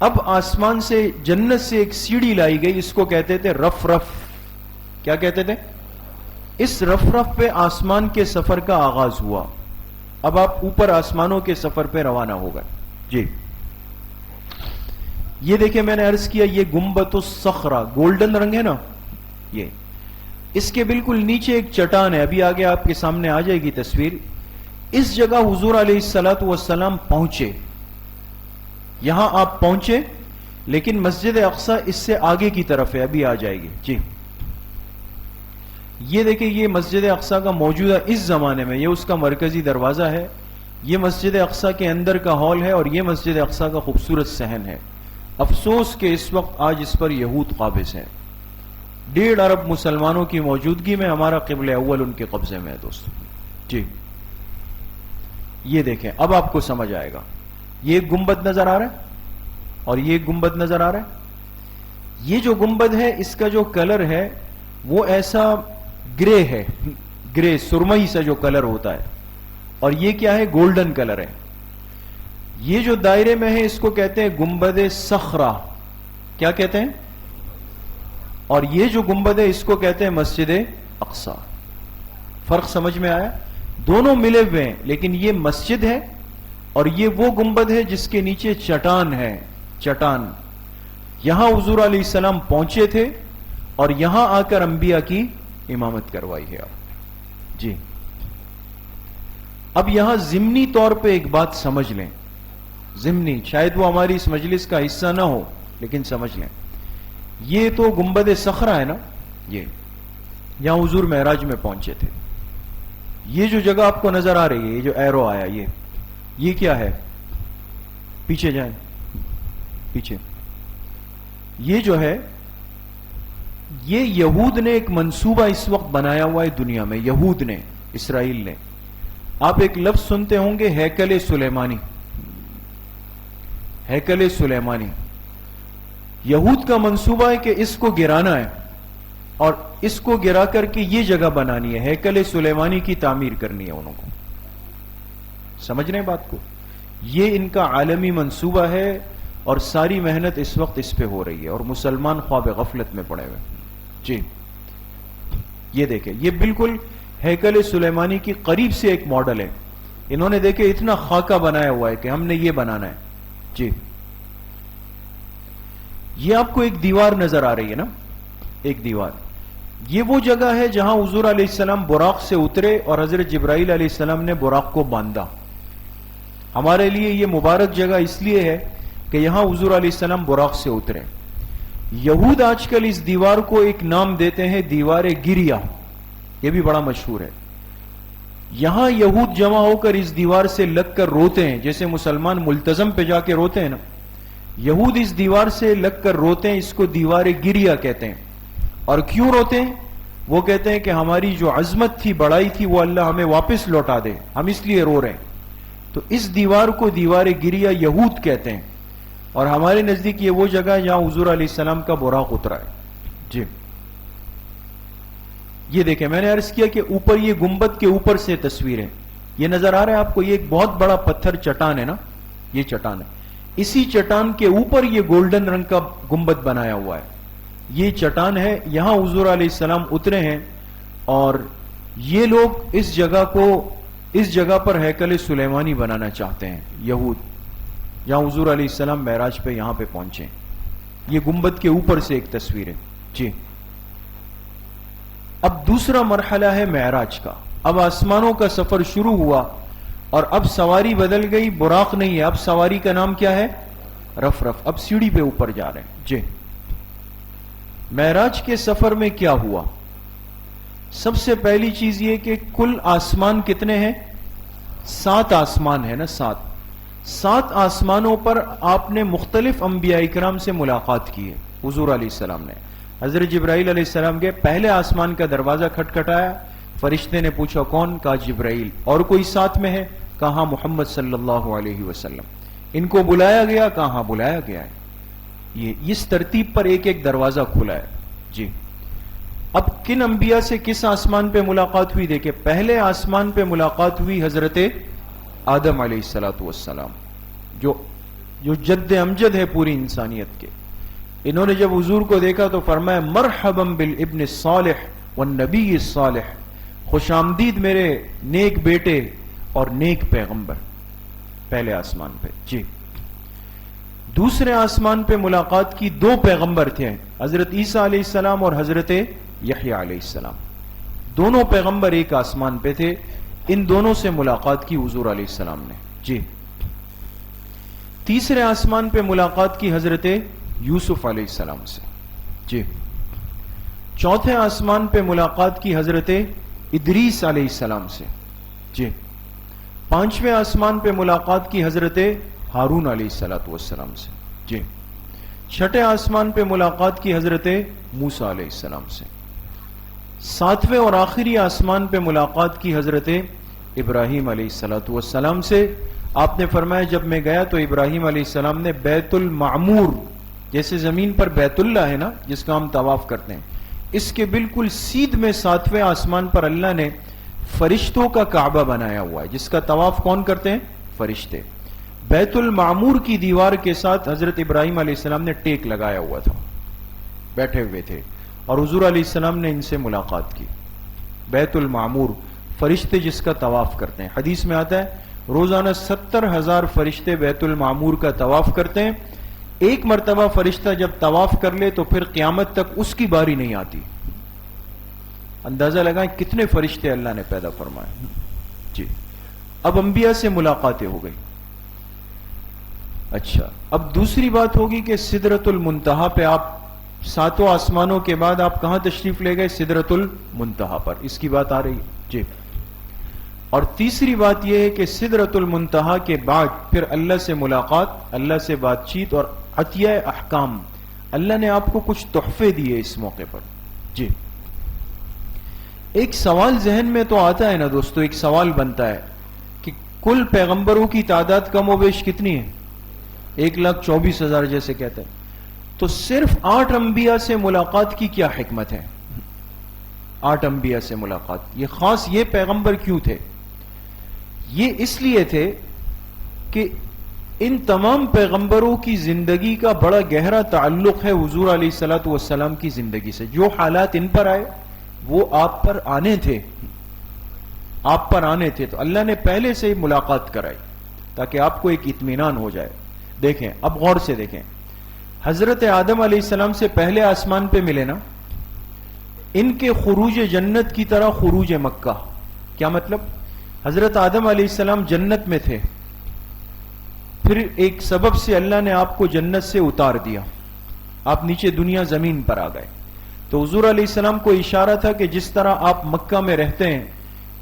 اب آسمان سے، جنت سے ایک سیڑھی لائی گئی، اس کو کہتے تھے رف رف. کیا کہتے تھے؟ اس رف رف پہ آسمان کے سفر کا آغاز ہوا. اب آپ اوپر آسمانوں کے سفر پہ روانہ ہو گئے. جی یہ دیکھیں، میں نے عرض کیا یہ گنبد الصخرہ، گولڈن رنگ ہے نا، یہ اس کے بالکل نیچے ایک چٹان ہے. ابھی آگے آپ کے سامنے آ جائے گی تصویر. اس جگہ حضور علیہ السلام پہنچے. یہاں آپ پہنچے، لیکن مسجد اقصی اس سے آگے کی طرف ہے، ابھی آ جائے گی. جی یہ دیکھیں، یہ مسجد اقصی کا موجودہ اس زمانے میں یہ اس کا مرکزی دروازہ ہے. یہ مسجد اقصی کے اندر کا ہال ہے اور یہ مسجد اقصی کا خوبصورت صحن ہے. افسوس کہ اس وقت آج اس پر یہود قابض ہیں. 1.5 ارب مسلمانوں کی موجودگی میں ہمارا قبلہ اول ان کے قبضے میں ہے دوستو. جی یہ دیکھیں، اب آپ کو سمجھ آئے گا. یہ ایک گنبد نظر آ رہا ہے اور یہ ایک گنبد نظر آ رہا ہے. یہ جو گنبد ہے اس کا جو کلر ہے وہ ایسا گرے ہے، گرے سرمئی سا جو کلر ہوتا ہے، اور یہ کیا ہے؟ گولڈن کلر ہے. یہ جو دائرے میں ہے اس کو کہتے ہیں گنبد صخرہ. کیا کہتے ہیں؟ اور یہ جو گنبد ہے اس کو کہتے ہیں مسجد اقصی. فرق سمجھ میں آیا؟ دونوں ملے ہوئے ہیں لیکن یہ مسجد ہے اور یہ وہ گنبد ہے جس کے نیچے چٹان ہے. چٹان یہاں حضور علیہ السلام پہنچے تھے اور یہاں آ کر انبیاء کی امامت کروائی ہے آپ نے. جی اب یہاں ضمنی طور پہ ایک بات سمجھ لیں، ضمنی، شاید وہ ہماری اس مجلس کا حصہ نہ ہو لیکن سمجھ لیں. یہ تو گنبد صخرہ ہے نا، یہ یہاں حضور معراج میں پہنچے تھے. یہ جو جگہ آپ کو نظر آ رہی ہے، یہ جو ایرو آیا، یہ کیا ہے؟ پیچھے جائیں، پیچھے. یہ جو ہے یہ یہود نے ایک منصوبہ اس وقت بنایا ہوا ہے دنیا میں. یہود نے، اسرائیل نے. آپ ایک لفظ سنتے ہوں گے، ہیکل سلیمانی. ہیکل سلیمانی یہود کا منصوبہ ہے کہ اس کو گرانا ہے اور اس کو گرا کر کے یہ جگہ بنانی ہے، ہیکل سلیمانی کی تعمیر کرنی ہے انہوں کو. سمجھ رہے ہیں بات کو؟ یہ ان کا عالمی منصوبہ ہے اور ساری محنت اس وقت اس پہ ہو رہی ہے اور مسلمان خواب غفلت میں پڑے ہوئے. جی یہ دیکھیں، یہ بالکل ہیکل سلیمانی کی قریب سے ایک ماڈل ہے. انہوں نے دیکھیں اتنا خاکہ بنایا ہوا ہے کہ ہم نے یہ بنانا ہے. جی یہ آپ کو ایک دیوار نظر آ رہی ہے نا، ایک دیوار. یہ وہ جگہ ہے جہاں حضور علیہ السلام براق سے اترے اور حضرت جبرائیل علیہ السلام نے براق کو باندھا. ہمارے لیے یہ مبارک جگہ اس لیے ہے کہ یہاں حضور علیہ السلام براق سے اترے. یہود آج کل اس دیوار کو ایک نام دیتے ہیں، دیوار گریا. یہ بھی بڑا مشہور ہے. یہاں یہود جمع ہو کر اس دیوار سے لگ کر روتے ہیں، جیسے مسلمان ملتزم پہ جا کے روتے ہیں نا، یہود اس دیوار سے لگ کر روتے ہیں. اس کو دیوار گریا کہتے ہیں. اور کیوں روتے ہیں؟ وہ کہتے ہیں کہ ہماری جو عظمت تھی، بڑائی تھی، وہ اللہ ہمیں واپس لوٹا دے، ہم اس لیے رو رہے ہیں. تو اس دیوار کو دیوار گریا یہود کہتے ہیں. اور ہمارے نزدیک یہ وہ جگہ ہے جہاں حضور علیہ السلام کا براق اترا ہے. جی یہ دیکھیں، میں نے عرض کیا کہ اوپر یہ گنبد کے اوپر سے تصویر ہے. یہ نظر آ رہا ہے آپ کو؟ یہ ایک بہت بڑا پتھر چٹان ہے نا، یہ چٹان ہے. اسی چٹان کے اوپر یہ گولڈن رنگ کا گنبد بنایا ہوا ہے. یہ چٹان ہے، یہاں حضور علیہ السلام اترے ہیں اور یہ لوگ اس جگہ پر ہیکل سلیمانی بنانا چاہتے ہیں. یہود جہاں حضور علیہ السلام معراج پہ یہاں پہ پہنچے. یہ گنبد کے اوپر سے ایک تصویر ہے. جی اب دوسرا مرحلہ ہے معراج کا. اب آسمانوں کا سفر شروع ہوا اور اب سواری بدل گئی، براق نہیں ہے، اب سواری کا نام کیا ہے؟ رف رف. اب سیڑھی پہ اوپر جا رہے ہیں. جی معراج کے سفر میں کیا ہوا؟ سب سے پہلی چیز یہ کہ کل آسمان کتنے ہیں؟ 7 آسمان ہے نا، 7 آسمانوں پر آپ نے مختلف انبیاء اکرام سے ملاقات کی ہے. حضور علیہ السلام نے حضرت جبرائیل علیہ السلام کے پہلے آسمان کا دروازہ کھٹکھٹایا. فرشتے نے پوچھا کون؟ کہا جبرائیل. اور کوئی ساتھ میں ہے؟ کہا محمد صلی اللہ علیہ وسلم. ان کو بلایا گیا؟ کہاں بلایا گیا ہے. یہ اس ترتیب پر ایک ایک دروازہ کھلا ہے. جی اب کن انبیاء سے کس آسمان پہ ملاقات ہوئی؟ دیکھیں، پہلے آسمان پہ ملاقات ہوئی حضرت آدم علیہ الصلوۃ والسلام، جو جد امجد ہے پوری انسانیت کے. انہوں نے جب حضور کو دیکھا تو فرمایا مرحبا بالابن الصالح والنبی الصالح، خوش آمدید میرے نیک بیٹے اور نیک پیغمبر. پہلے آسمان پہ. جی دوسرے آسمان پہ ملاقات کی 2 پیغمبر تھے، حضرت عیسیٰ علیہ السلام اور حضرت یحییٰ علیہ السلام. دونوں پیغمبر ایک آسمان پہ تھے. ان دونوں سے ملاقات کی حضور علیہ السلام نے. جی تیسرے آسمان پہ ملاقات کی حضرت یوسف علیہ السلام سے. جی. چوتھے آسمان پہ ملاقات کی حضرت ادریس علیہ السلام سے. جی. پانچویں آسمان پہ ملاقات کی حضرت ہارون علیہ السلام سے. جی. چھٹے آسمان پہ ملاقات کی حضرت موسیٰ علیہ السلام سے. ساتویں اور آخری آسمان پہ ملاقات کی حضرت ابراہیم علیہ السلام سے. آپ نے فرمایا جب میں گیا تو ابراہیم علیہ السلام نے بیت المعمور، جیسے زمین پر بیت اللہ ہے نا جس کا ہم طواف کرتے ہیں، اس کے بالکل سیدھ میں ساتویں آسمان پر اللہ نے فرشتوں کا کعبہ بنایا ہوا ہے جس کا طواف کون کرتے ہیں؟ فرشتے. بیت المعمور کی دیوار کے ساتھ حضرت ابراہیم علیہ السلام نے ٹیک لگایا ہوا تھا، بیٹھے ہوئے تھے، اور حضور علیہ السلام نے ان سے ملاقات کی. بیت المعمور، فرشتے جس کا طواف کرتے ہیں. حدیث میں آتا ہے روزانہ 70,000 فرشتے بیت المعمور کا طواف کرتے ہیں. ایک مرتبہ فرشتہ جب طواف کر لے تو پھر قیامت تک اس کی باری نہیں آتی. اندازہ لگائیں کتنے فرشتے اللہ نے پیدا فرمائے. جی. اب انبیاء سے ملاقاتیں ہو گئی. اچھا، اب دوسری بات ہوگی کہ سدرۃ المنتہا پہ آپ ساتوں آسمانوں کے بعد آپ کہاں تشریف لے گئے؟ سدرۃ المنتہا پر. اس کی بات آ رہی ہے. جی. اور تیسری بات یہ ہے کہ سدرۃ المنتہا کے بعد پھر اللہ سے ملاقات، اللہ سے بات چیت اور عطیہ احکام. اللہ نے آپ کو کچھ تحفے دیے اس موقع پر. جی. ایک سوال ذہن میں تو آتا ہے نا دوستو، ایک سوال بنتا ہے کہ کل پیغمبروں کی تعداد کم و بیش کتنی ہے؟ 1,24,000 جیسے کہتے ہیں. تو صرف 8 انبیاء سے ملاقات کی کیا حکمت ہے؟ 8 انبیاء سے ملاقات. یہ خاص یہ پیغمبر کیوں تھے؟ یہ اس لیے تھے کہ ان تمام پیغمبروں کی زندگی کا بڑا گہرا تعلق ہے حضور علیہ السلام کی زندگی سے. جو حالات ان پر آئے وہ آپ پر آنے تھے، آپ پر آنے تھے. تو اللہ نے پہلے سے ہی ملاقات کرائی تاکہ آپ کو ایک اطمینان ہو جائے. دیکھیں اب غور سے دیکھیں، حضرت آدم علیہ السلام سے پہلے آسمان پہ ملے نا، ان کے خروج جنت کی طرح خروج مکہ. کیا مطلب؟ حضرت آدم علیہ السلام جنت میں تھے، پھر ایک سبب سے اللہ نے آپ کو جنت سے اتار دیا، آپ نیچے دنیا زمین پر آ گئے. تو حضور علیہ السلام کو اشارہ تھا کہ جس طرح آپ مکہ میں رہتے ہیں،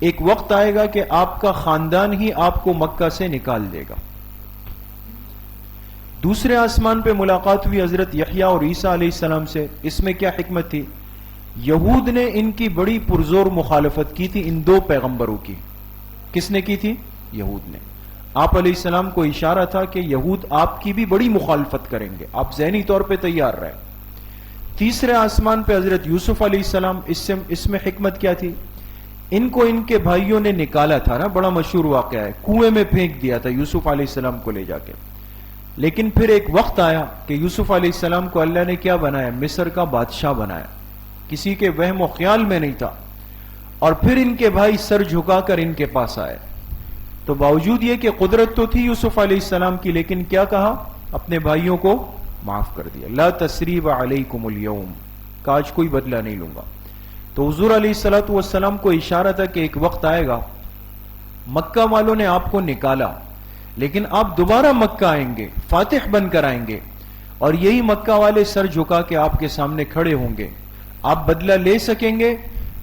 ایک وقت آئے گا کہ آپ کا خاندان ہی آپ کو مکہ سے نکال دے گا. دوسرے آسمان پہ ملاقات ہوئی حضرت یحییٰ اور عیسیٰ علیہ السلام سے. اس میں کیا حکمت تھی؟ یہود نے ان کی بڑی پرزور مخالفت کی تھی، ان 2 پیغمبروں کی. کس نے کی تھی؟ یہود نے. آپ علیہ السلام کو اشارہ تھا کہ یہود آپ کی بھی بڑی مخالفت کریں گے، آپ ذہنی طور پہ تیار رہیں. تیسرے آسمان پہ حضرت یوسف علیہ السلام. اس میں حکمت کیا تھی؟ ان کو ان کے بھائیوں نے نکالا تھا نا، بڑا مشہور واقعہ ہے، کنویں میں پھینک دیا تھا یوسف علیہ السلام کو لے جا کے. لیکن پھر ایک وقت آیا کہ یوسف علیہ السلام کو اللہ نے کیا بنایا؟ مصر کا بادشاہ بنایا. کسی کے وہم و خیال میں نہیں تھا. اور پھر ان کے بھائی سر جھکا کر ان کے پاس آئے. تو باوجود یہ کہ قدرت تو تھی یوسف علیہ السلام کی، لیکن کیا کہا؟ اپنے بھائیوں کو معاف کر دیا. لا تثریب علیکم اليوم، کہ آج کوئی بدلہ نہیں لوں گا. تو حضور علیہ السلام کو اشارہ تھا کہ ایک وقت آئے گا، مکہ والوں نے آپ کو نکالا، لیکن آپ دوبارہ مکہ آئیں گے، فاتح بن کر آئیں گے، اور یہی مکہ والے سر جھکا کے آپ کے سامنے کھڑے ہوں گے. آپ بدلہ لے سکیں گے،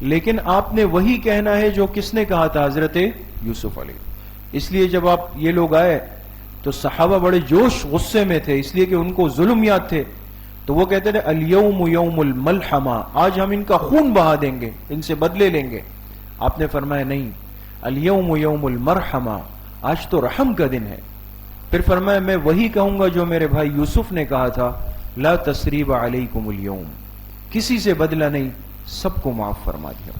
لیکن آپ نے وہی کہنا ہے جو کس نے کہا تھا؟ حضرت یوسف علیہ. اس لیے جب آپ یہ لوگ آئے تو صحابہ بڑے جوش غصے میں تھے، اس لیے کہ ان کو ظلم یاد تھے. تو وہ کہتے تھے الیوم یوم الملحمہ، آج ہم ان کا خون بہا دیں گے، ان سے بدلے لیں گے. آپ نے فرمایا نہیں، الیوم یوم المرحمہ، آج تو رحم کا دن ہے. پھر فرمایا میں وہی کہوں گا جو میرے بھائی یوسف نے کہا تھا، لا تثریب علیکم اليوم، کسی سے بدلہ نہیں، سب کو معاف فرما دیا.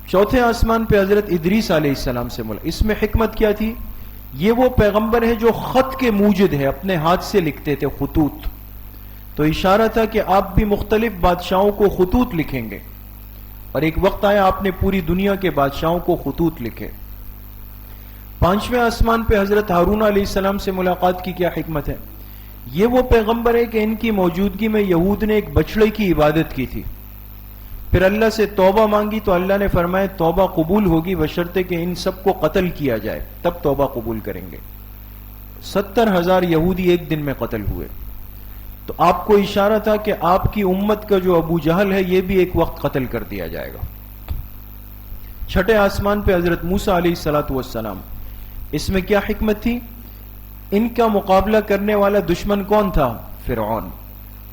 چوتھے آسمان پہ حضرت ادریس علیہ السلام سے ملا. اس میں حکمت کیا تھی؟ یہ وہ پیغمبر ہے جو خط کے موجد ہے، اپنے ہاتھ سے لکھتے تھے، خطوط. تو اشارہ تھا کہ آپ بھی مختلف بادشاہوں کو خطوط لکھیں گے، اور ایک وقت آیا آپ نے پوری دنیا کے بادشاہوں کو خطوط لکھے. پانچویں آسمان پہ حضرت ہارون علیہ السلام سے ملاقات کی کیا حکمت ہے؟ یہ وہ پیغمبر ہے کہ ان کی موجودگی میں یہود نے ایک بچڑے کی عبادت کی تھی. پھر اللہ سے توبہ مانگی تو اللہ نے فرمایا توبہ قبول ہوگی بشرطے کہ ان سب کو قتل کیا جائے، تب توبہ قبول کریں گے. 70,000 یہودی ایک دن میں قتل ہوئے. تو آپ کو اشارہ تھا کہ آپ کی امت کا جو ابو جہل ہے یہ بھی ایک وقت قتل کر دیا جائے گا. چھٹے آسمان پہ حضرت موسیٰ علیہ الصلوۃ والسلام، اس میں کیا حکمت تھی؟ ان کا مقابلہ کرنے والا دشمن کون تھا؟ فرعون.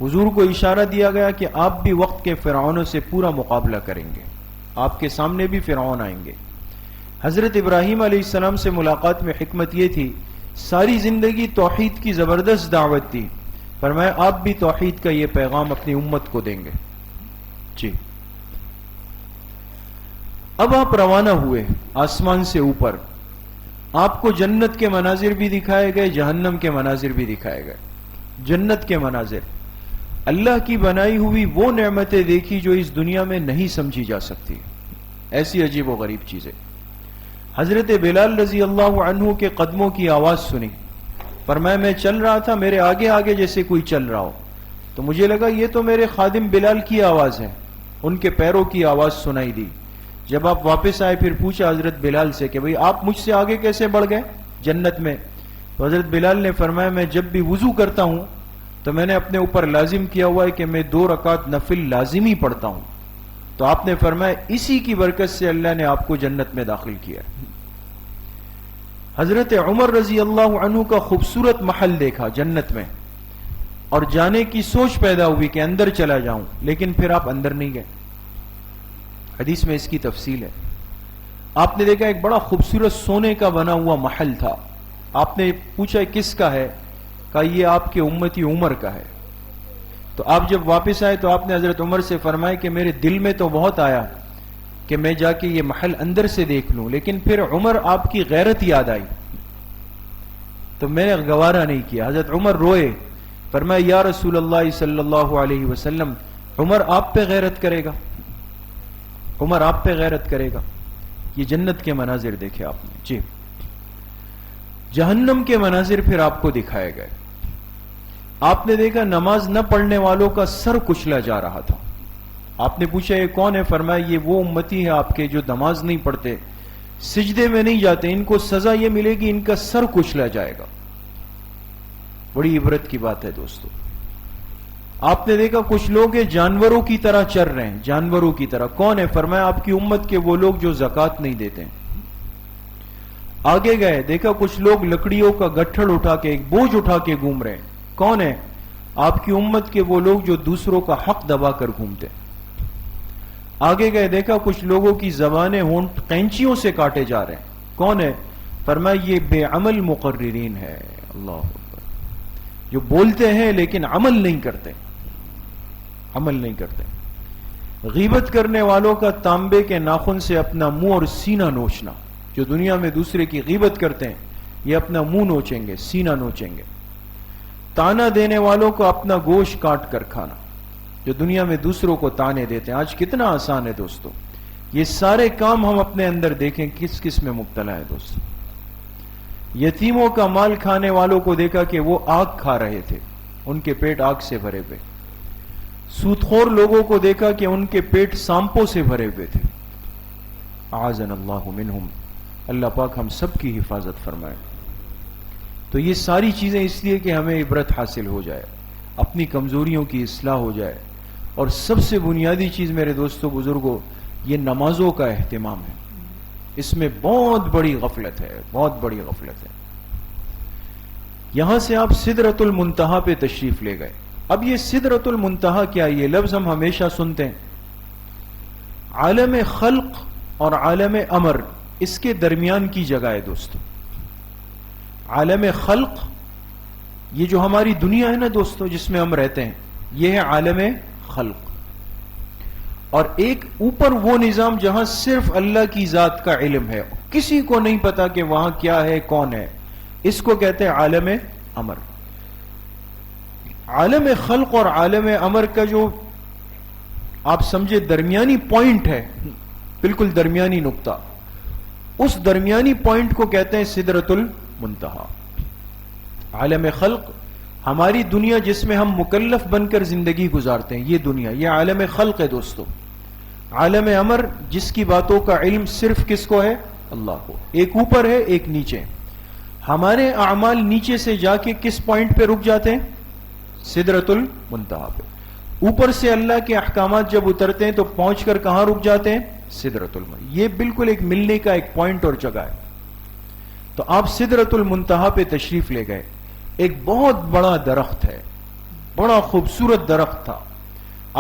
حضور کو اشارہ دیا گیا کہ آپ بھی وقت کے فرعونوں سے پورا مقابلہ کریں گے، آپ کے سامنے بھی فرعون آئیں گے. حضرت ابراہیم علیہ السلام سے ملاقات میں حکمت یہ تھی، ساری زندگی توحید کی زبردست دعوت دی، فرمایا آپ بھی توحید کا یہ پیغام اپنی امت کو دیں گے. جی اب آپ روانہ ہوئے آسمان سے اوپر، آپ کو جنت کے مناظر بھی دکھائے گئے، جہنم کے مناظر بھی دکھائے گئے. جنت کے مناظر، اللہ کی بنائی ہوئی وہ نعمتیں دیکھی جو اس دنیا میں نہیں سمجھی جا سکتی، ایسی عجیب و غریب چیزیں. حضرت بلال رضی اللہ عنہ کے قدموں کی آواز سنی، فرمایا میں چل رہا تھا، میرے آگے آگے جیسے کوئی چل رہا ہو، تو مجھے لگا یہ تو میرے خادم بلال کی آواز ہے، ان کے پیروں کی آواز سنائی دی. جب آپ واپس آئے پھر پوچھا حضرت بلال سے کہ بھئی آپ مجھ سے آگے کیسے بڑھ گئے جنت میں؟ تو حضرت بلال نے فرمایا میں جب بھی وضو کرتا ہوں تو میں نے اپنے اوپر لازم کیا ہوا ہے کہ میں 2 رکعت نفل لازمی پڑھتا ہوں. تو آپ نے فرمایا اسی کی برکت سے اللہ نے آپ کو جنت میں داخل کیا. حضرت عمر رضی اللہ عنہ کا خوبصورت محل دیکھا جنت میں، اور جانے کی سوچ پیدا ہوئی کہ اندر چلا جاؤں، لیکن پھر آپ اندر نہیں گئے. حدیث میں اس کی تفصیل ہے. آپ نے دیکھا ایک بڑا خوبصورت سونے کا بنا ہوا محل تھا. آپ نے پوچھا کس کا ہے؟ کہا یہ آپ کے امتی عمر کا ہے. تو آپ جب واپس آئے تو آپ نے حضرت عمر سے فرمایا کہ میرے دل میں تو بہت آیا کہ میں جا کے یہ محل اندر سے دیکھ لوں، لیکن پھر عمر آپ کی غیرت یاد آئی تو میں نے گوارا نہیں کیا. حضرت عمر روئے، فرمایا یا رسول اللہ صلی اللہ علیہ وسلم، عمر آپ پہ غیرت کرے گا، عمر آپ پہ غیرت کرے گا. یہ جنت کے مناظر دیکھے آپ نے. جی جہنم کے مناظر پھر آپ کو دکھائے گئے. آپ نے دیکھا نماز نہ پڑھنے والوں کا سر کچلا جا رہا تھا. آپ نے پوچھا یہ کون ہے؟ فرمایا یہ وہ امتی ہے آپ کے جو نماز نہیں پڑھتے، سجدے میں نہیں جاتے، ان کو سزا یہ ملے گی، ان کا سر کچلا جائے گا. بڑی عبرت کی بات ہے دوستو. آپ نے دیکھا کچھ لوگ جانوروں کی طرح چر رہے ہیں، جانوروں کی طرح. کون ہے؟ فرمایا آپ کی امت کے وہ لوگ جو زکوٰۃ نہیں دیتے. آگے گئے دیکھا کچھ لوگ لکڑیوں کا گٹھڑ اٹھا کے، ایک بوجھ اٹھا کے گھوم رہے ہیں. کون ہے؟ آپ کی امت کے وہ لوگ جو دوسروں کا حق دبا کر گھومتے. آگے گئے دیکھا کچھ لوگوں کی زبانیں ہونٹ قینچیوں سے کاٹے جا رہے ہیں. کون ہے؟ فرمایا یہ بے عمل مقررین ہے. اللہ اکبر. جو بولتے ہیں لیکن عمل نہیں کرتے، عمل نہیں کرتے. غیبت کرنے والوں کا تانبے کے ناخن سے اپنا منہ اور سینہ نوچنا. جو دنیا میں دوسرے کی غیبت کرتے ہیں یہ اپنا منہ نوچیں گے، سینہ نوچیں گے. تانا دینے والوں کو اپنا گوشت کاٹ کر کھانا. جو دنیا میں دوسروں کو تانے دیتے ہیں. آج کتنا آسان ہے دوستو. یہ سارے کام ہم اپنے اندر دیکھیں کس کس میں مبتلا ہے دوستو. یتیموں کا مال کھانے والوں کو دیکھا کہ وہ آگ کھا رہے تھے، ان کے پیٹ آگ سے بھرے ہوئے. سودخور لوگوں کو دیکھا کہ ان کے پیٹ سانپوں سے بھرے ہوئے تھے. اعاذنا اللہ منہم. اللہ پاک ہم سب کی حفاظت فرمائے. تو یہ ساری چیزیں اس لیے کہ ہمیں عبرت حاصل ہو جائے، اپنی کمزوریوں کی اصلاح ہو جائے. اور سب سے بنیادی چیز میرے دوستو بزرگوں یہ نمازوں کا اہتمام ہے. اس میں بہت بڑی غفلت ہے، بہت بڑی غفلت ہے. یہاں سے آپ سدرۃ المنتہا پہ تشریف لے گئے. اب یہ سدرۃ المنتہا کیا؟ یہ لفظ ہم ہمیشہ سنتے ہیں. عالم خلق اور عالم امر اس کے درمیان کی جگہ ہے دوستو. عالم خلق یہ جو ہماری دنیا ہے نا دوستو جس میں ہم رہتے ہیں، یہ ہے عالم خلق. اور ایک اوپر وہ نظام جہاں صرف اللہ کی ذات کا علم ہے، کسی کو نہیں پتا کہ وہاں کیا ہے، کون ہے. اس کو کہتے ہیں عالم امر. عالم خلق اور عالم امر کا جو آپ سمجھے درمیانی پوائنٹ ہے، بالکل درمیانی نقطہ، اس درمیانی پوائنٹ کو کہتے ہیں سدرۃ المنتہا. عالم خلق ہماری دنیا جس میں ہم مکلف بن کر زندگی گزارتے ہیں، یہ دنیا یہ عالم خلق ہے دوستو. عالم امر جس کی باتوں کا علم صرف کس کو ہے؟ اللہ کو. ایک اوپر ہے ایک نیچے. ہمارے اعمال نیچے سے جا کے کس پوائنٹ پہ رک جاتے ہیں؟ سدرۃ المنتہا پہ. اوپر سے اللہ کے احکامات جب اترتے ہیں تو پہنچ کر کہاں رک جاتے ہیں؟ سدرۃ المنتہا. یہ بالکل ایک ملنے کا ایک پوائنٹ اور جگہ ہے. تو آپ سدرۃ المنتہا پہ تشریف لے گئے. ایک بہت بڑا درخت ہے، بڑا خوبصورت درخت تھا.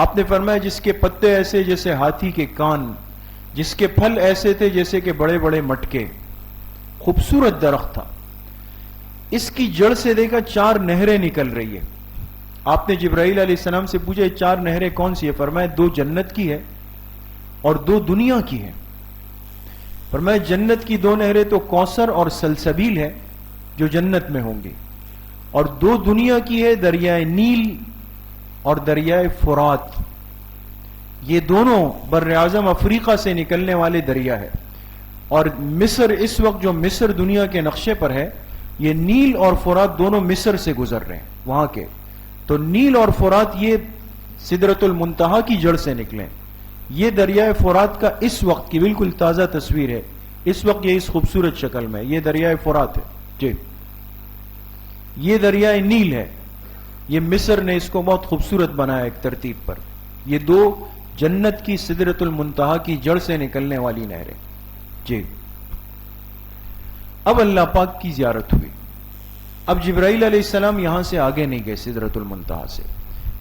آپ نے فرمایا جس کے پتے ایسے جیسے ہاتھی کے کان، جس کے پھل ایسے تھے جیسے کہ بڑے بڑے مٹکے. خوبصورت درخت تھا. اس کی جڑ سے دیکھا 4 نہریں نکل رہی ہے. آپ نے جبرائیل علیہ السلام سے پوچھا یہ 4 نہریں کون سی ہے؟ فرمایا 2 جنت کی ہے اور 2 دنیا کی ہے. فرمایا جنت کی 2 نہریں تو کوثر اور سلسبیل ہے جو جنت میں ہوں گی، اور 2 دنیا کی ہے دریائے نیل اور دریائے فرات. یہ دونوں بر اعظم افریقہ سے نکلنے والے دریا ہے. اور مصر اس وقت جو مصر دنیا کے نقشے پر ہے، یہ نیل اور فرات دونوں مصر سے گزر رہے ہیں وہاں کے. تو نیل اور فرات یہ سدرۃ المنتہا کی جڑ سے نکلے. یہ دریائے فرات کا اس وقت کی بالکل تازہ تصویر ہے. اس وقت یہ اس خوبصورت شکل میں، یہ دریائے فرات ہے جی. یہ دریائے نیل ہے، یہ مصر نے اس کو بہت خوبصورت بنایا ایک ترتیب پر. یہ 2 جنت کی سدرۃ المنتہا کی جڑ سے نکلنے والی نہریں جی. اب اللہ پاک کی زیارت ہوئی. اب جبرائیل علیہ السلام یہاں سے آگے نہیں گئے سدرۃ المنتہا سے.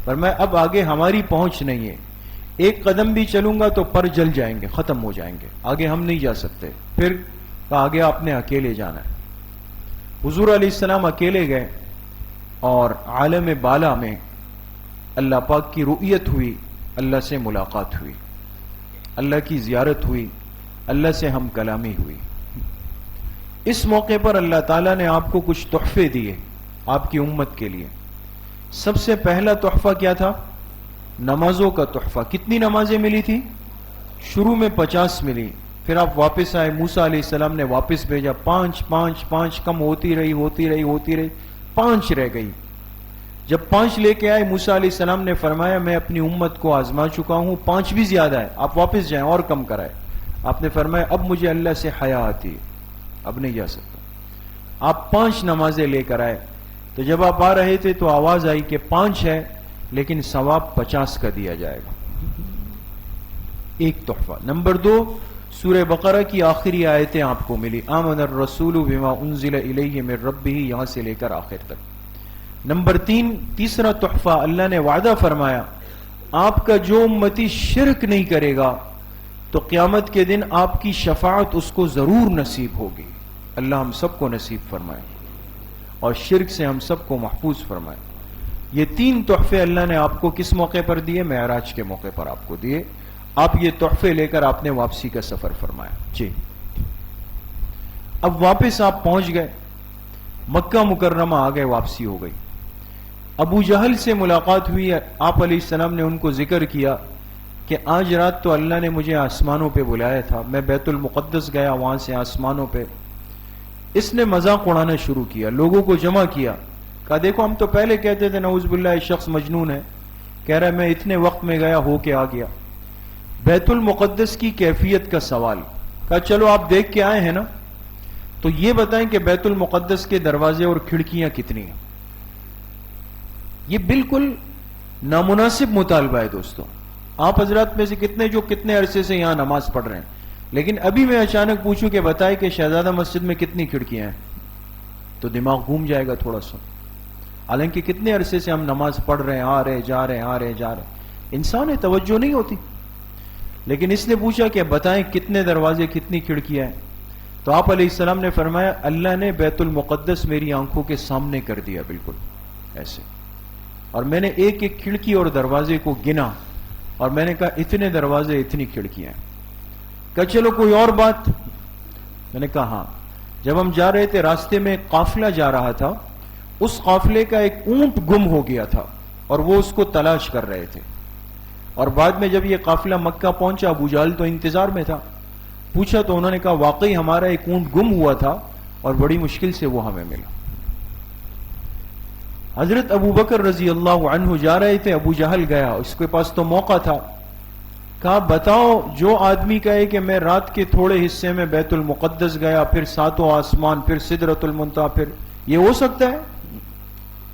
فرمایا اب آگے ہماری پہنچ نہیں ہے، ایک قدم بھی چلوں گا تو پر جل جائیں گے، ختم ہو جائیں گے، آگے ہم نہیں جا سکتے. پھر آگے آپ نے اکیلے جانا ہے. حضور علیہ السلام اکیلے گئے اور عالم بالا میں اللہ پاک کی رؤیت ہوئی، اللہ سے ملاقات ہوئی، اللہ کی زیارت ہوئی، اللہ سے ہم کلامی ہوئی. اس موقع پر اللہ تعالیٰ نے آپ کو کچھ تحفے دیے آپ کی امت کے لیے. سب سے پہلا تحفہ کیا تھا؟ نمازوں کا تحفہ. کتنی نمازیں ملی تھی؟ شروع میں 50 ملی، پھر آپ واپس آئے، موسیٰ علیہ السلام نے واپس بھیجا، 5 کم ہوتی رہی 5 رہ گئی. جب 5 لے کے آئے موسیٰ علیہ السلام نے فرمایا میں اپنی امت کو آزما چکا ہوں، 5 بھی زیادہ ہے، آپ واپس جائیں اور کم کرائے. آپ نے فرمایا اب مجھے اللہ سے حیا آتی ہے، اب نہیں جا سکتا. آپ 5 نمازیں لے کر آئے. تو جب آپ آ رہے تھے تو آواز آئی کہ 5 ہے لیکن ثواب 50 کا دیا جائے گا. ایک تحفہ. نمبر 2، سورہ بقرہ کی آخری آیتیں آپ کو ملی، آمن الرسول بما انزل الیہ من ربہ، یہاں سے لے کر آخر تک. نمبر 3، تیسرا تحفہ، اللہ نے وعدہ فرمایا آپ کا جو امتی شرک نہیں کرے گا تو قیامت کے دن آپ کی شفاعت اس کو ضرور نصیب ہوگی. اللہ ہم سب کو نصیب فرمائے اور شرک سے ہم سب کو محفوظ فرمائے. یہ 3 تحفے اللہ نے آپ کو کس موقع پر دیے؟ معراج کے موقع پر آپ کو دیے. آپ یہ تحفے لے کر آپ نے واپسی کا سفر فرمایا جی. اب واپس آپ پہنچ گئے، مکہ مکرمہ آ گئے، واپسی ہو گئی. ابو جہل سے ملاقات ہوئی. آپ علیہ السلام نے ان کو ذکر کیا کہ آج رات تو اللہ نے مجھے آسمانوں پہ بلایا تھا، میں بیت المقدس گیا، وہاں سے آسمانوں پہ. اس نے مذاق اڑانا شروع کیا، لوگوں کو جمع کیا، کہا دیکھو ہم تو پہلے کہتے تھے نعوذ باللہ یہ شخص مجنون ہے، کہہ رہا ہے میں اتنے وقت میں گیا ہو کے آ گیا. بیت المقدس کی کیفیت کا سوال. کہا چلو آپ دیکھ کے آئے ہیں نا، تو یہ بتائیں کہ بیت المقدس کے دروازے اور کھڑکیاں کتنی ہیں. یہ بالکل نامناسب مطالبہ ہے دوستوں. آپ حضرات میں سے کتنے عرصے سے یہاں نماز پڑھ رہے ہیں، لیکن ابھی میں اچانک پوچھوں کہ بتائے کہ شہزادہ مسجد میں کتنی کھڑکیاں ہیں تو دماغ گھوم جائے گا تھوڑا سا. حالانکہ کتنے عرصے سے ہم نماز پڑھ رہے ہیں، آ رہے جا رہے، انسان ہے توجہ نہیں ہوتی. لیکن اس نے پوچھا کہ بتائیں کتنے دروازے کتنی کھڑکیاں ہیں. تو آپ علیہ السلام نے فرمایا اللہ نے بیت المقدس میری آنکھوں کے سامنے کر دیا بالکل ایسے، اور میں نے ایک ایک کھڑکی اور دروازے کو گنا اور میں نے کہا اتنے دروازے اتنی کھڑکیاں ہیں. کہا چلو کوئی اور بات. میں نے کہا ہاں. جب ہم جا رہے تھے راستے میں ایک قافلہ جا رہا تھا، اس قافلے کا ایک اونٹ گم ہو گیا تھا اور وہ اس کو تلاش کر رہے تھے. اور بعد میں جب یہ قافلہ مکہ پہنچا، ابو جہل تو انتظار میں تھا، پوچھا تو انہوں نے کہا واقعی ہمارا ایک اونٹ گم ہوا تھا اور بڑی مشکل سے وہ ہمیں ملا. حضرت ابو بکر رضی اللہ عنہ جا رہے تھے، ابو جہل گیا، اس کے پاس تو موقع تھا. کہا بتاؤ جو آدمی کہے کہ میں رات کے تھوڑے حصے میں بیت المقدس گیا، پھر 7 آسمان، پھر سدرۃ المنتہا، پھر یہ ہو سکتا ہے؟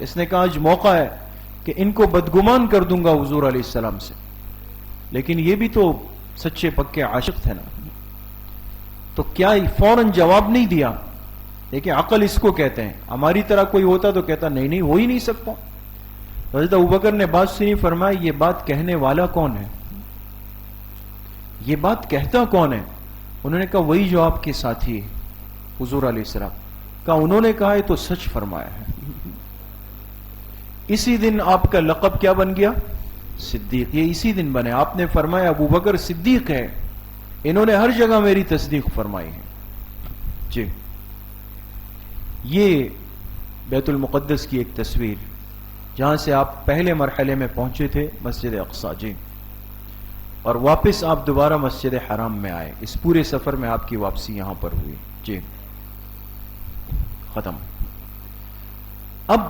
اس نے کہا آج موقع ہے کہ ان کو بدگمان کر دوں گا حضور علیہ السلام سے. لیکن یہ بھی تو سچے پکے عاشق تھے نا. تو کیا فوراً جواب نہیں دیا؟ دیکھیں عقل اس کو کہتے ہیں. ہماری طرح کوئی ہوتا تو کہتا نہیں نہیں ہو ہی نہیں سکتا. حضرت ابوبکر نے بات سنی، فرمایا یہ بات کہنے والا کون ہے؟ یہ بات کہتا کون ہے؟ انہوں نے کہا وہی جو آپ کے ساتھی ہے حضور علیہ السلام. کہا انہوں نے کہا ہے تو سچ فرمایا ہے. اسی دن آپ کا لقب کیا بن گیا؟ صدیق. یہ اسی دن بنے. آپ نے فرمایا ابوبکر صدیق ہے، انہوں نے ہر جگہ میری تصدیق فرمائی ہے. جی یہ بیت المقدس کی ایک تصویر جہاں سے آپ پہلے مرحلے میں پہنچے تھے مسجد اقصی. جی اور واپس آپ دوبارہ مسجد حرام میں آئے. اس پورے سفر میں آپ کی واپسی یہاں پر ہوئی. جی ختم. اب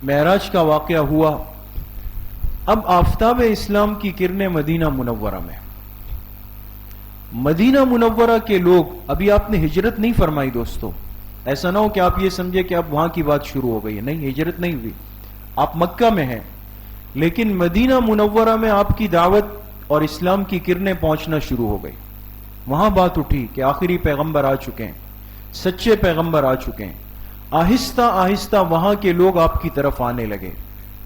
معراج کا واقعہ ہوا. اب آفتاب اسلام کی کرنیں مدینہ منورہ میں. مدینہ منورہ کے لوگ، ابھی آپ نے ہجرت نہیں فرمائی دوستو. ایسا نہ ہو کہ آپ یہ سمجھے کہ اب وہاں کی بات شروع ہو گئی ہے. نہیں، ہجرت نہیں ہوئی. آپ مکہ میں ہیں، لیکن مدینہ منورہ میں آپ کی دعوت اور اسلام کی کرنیں پہنچنا شروع ہو گئی. وہاں بات اٹھی کہ آخری پیغمبر آ چکے ہیں، سچے پیغمبر آ چکے ہیں. آہستہ آہستہ وہاں کے لوگ آپ کی طرف آنے لگے.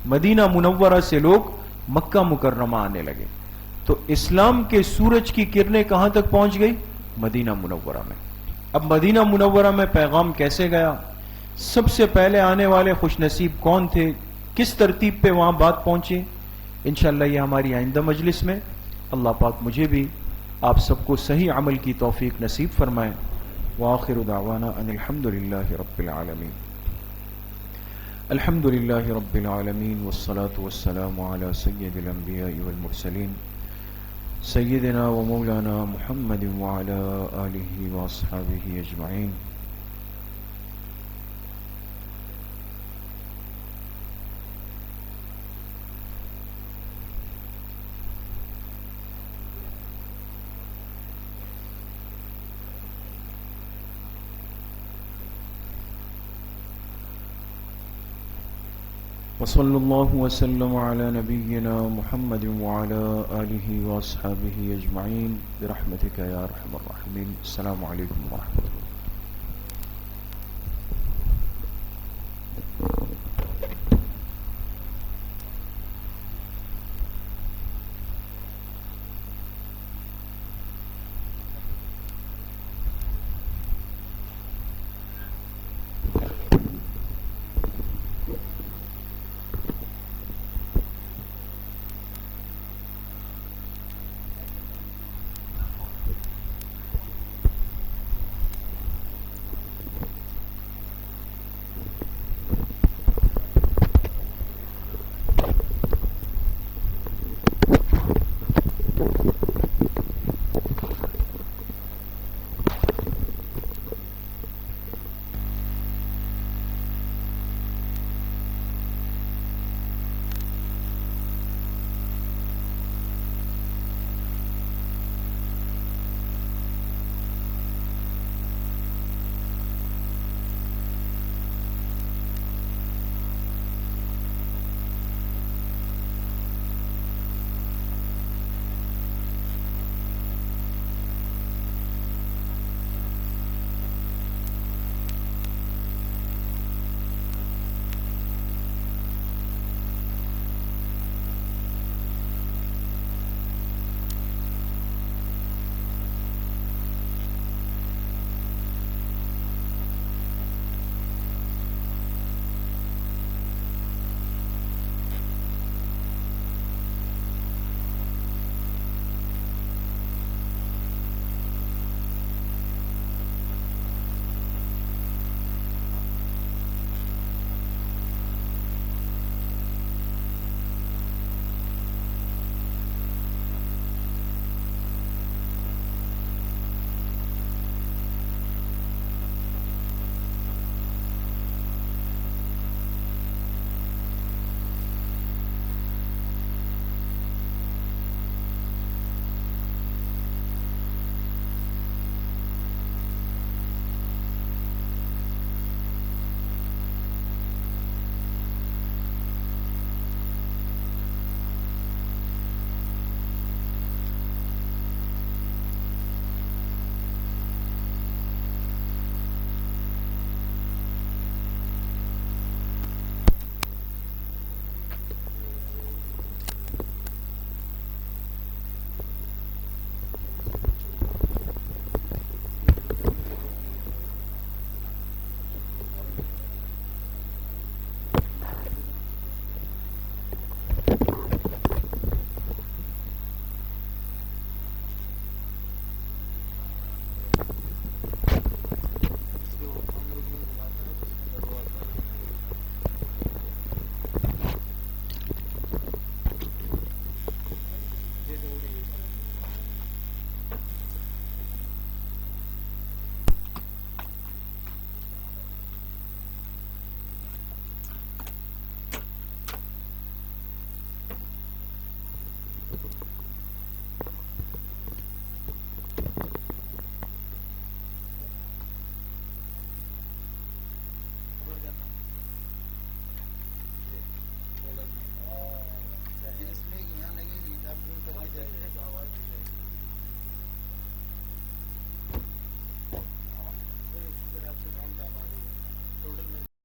مدینہ منورہ سے لوگ مکہ مکرمہ آنے لگے. تو اسلام کے سورج کی کرنیں کہاں تک پہنچ گئی؟ مدینہ منورہ میں. اب مدینہ منورہ میں پیغام کیسے گیا؟ سب سے پہلے آنے والے خوش نصیب کون تھے؟ کس ترتیب پہ وہاں بات پہنچی؟ انشاءاللہ یہ ہماری آئندہ مجلس میں. اللہ پاک مجھے بھی آپ سب کو صحیح عمل کی توفیق نصیب فرمائے. وآخر دعوانا ان الحمد للہ رب العالمین. الحمد للہ رب العالمین والصلاة والسلام علی سید الانبیاء والمرسلین سیدنا و مولانا محمد وعلی آلہ واصحابہ اجمعین. وصلی اللہ وسلم علی نبینا محمد وعلی آلہ واصحابہ اجمعین برحمتک یا ارحم الراحمین. السلام علیکم ورحمۃ اللہ.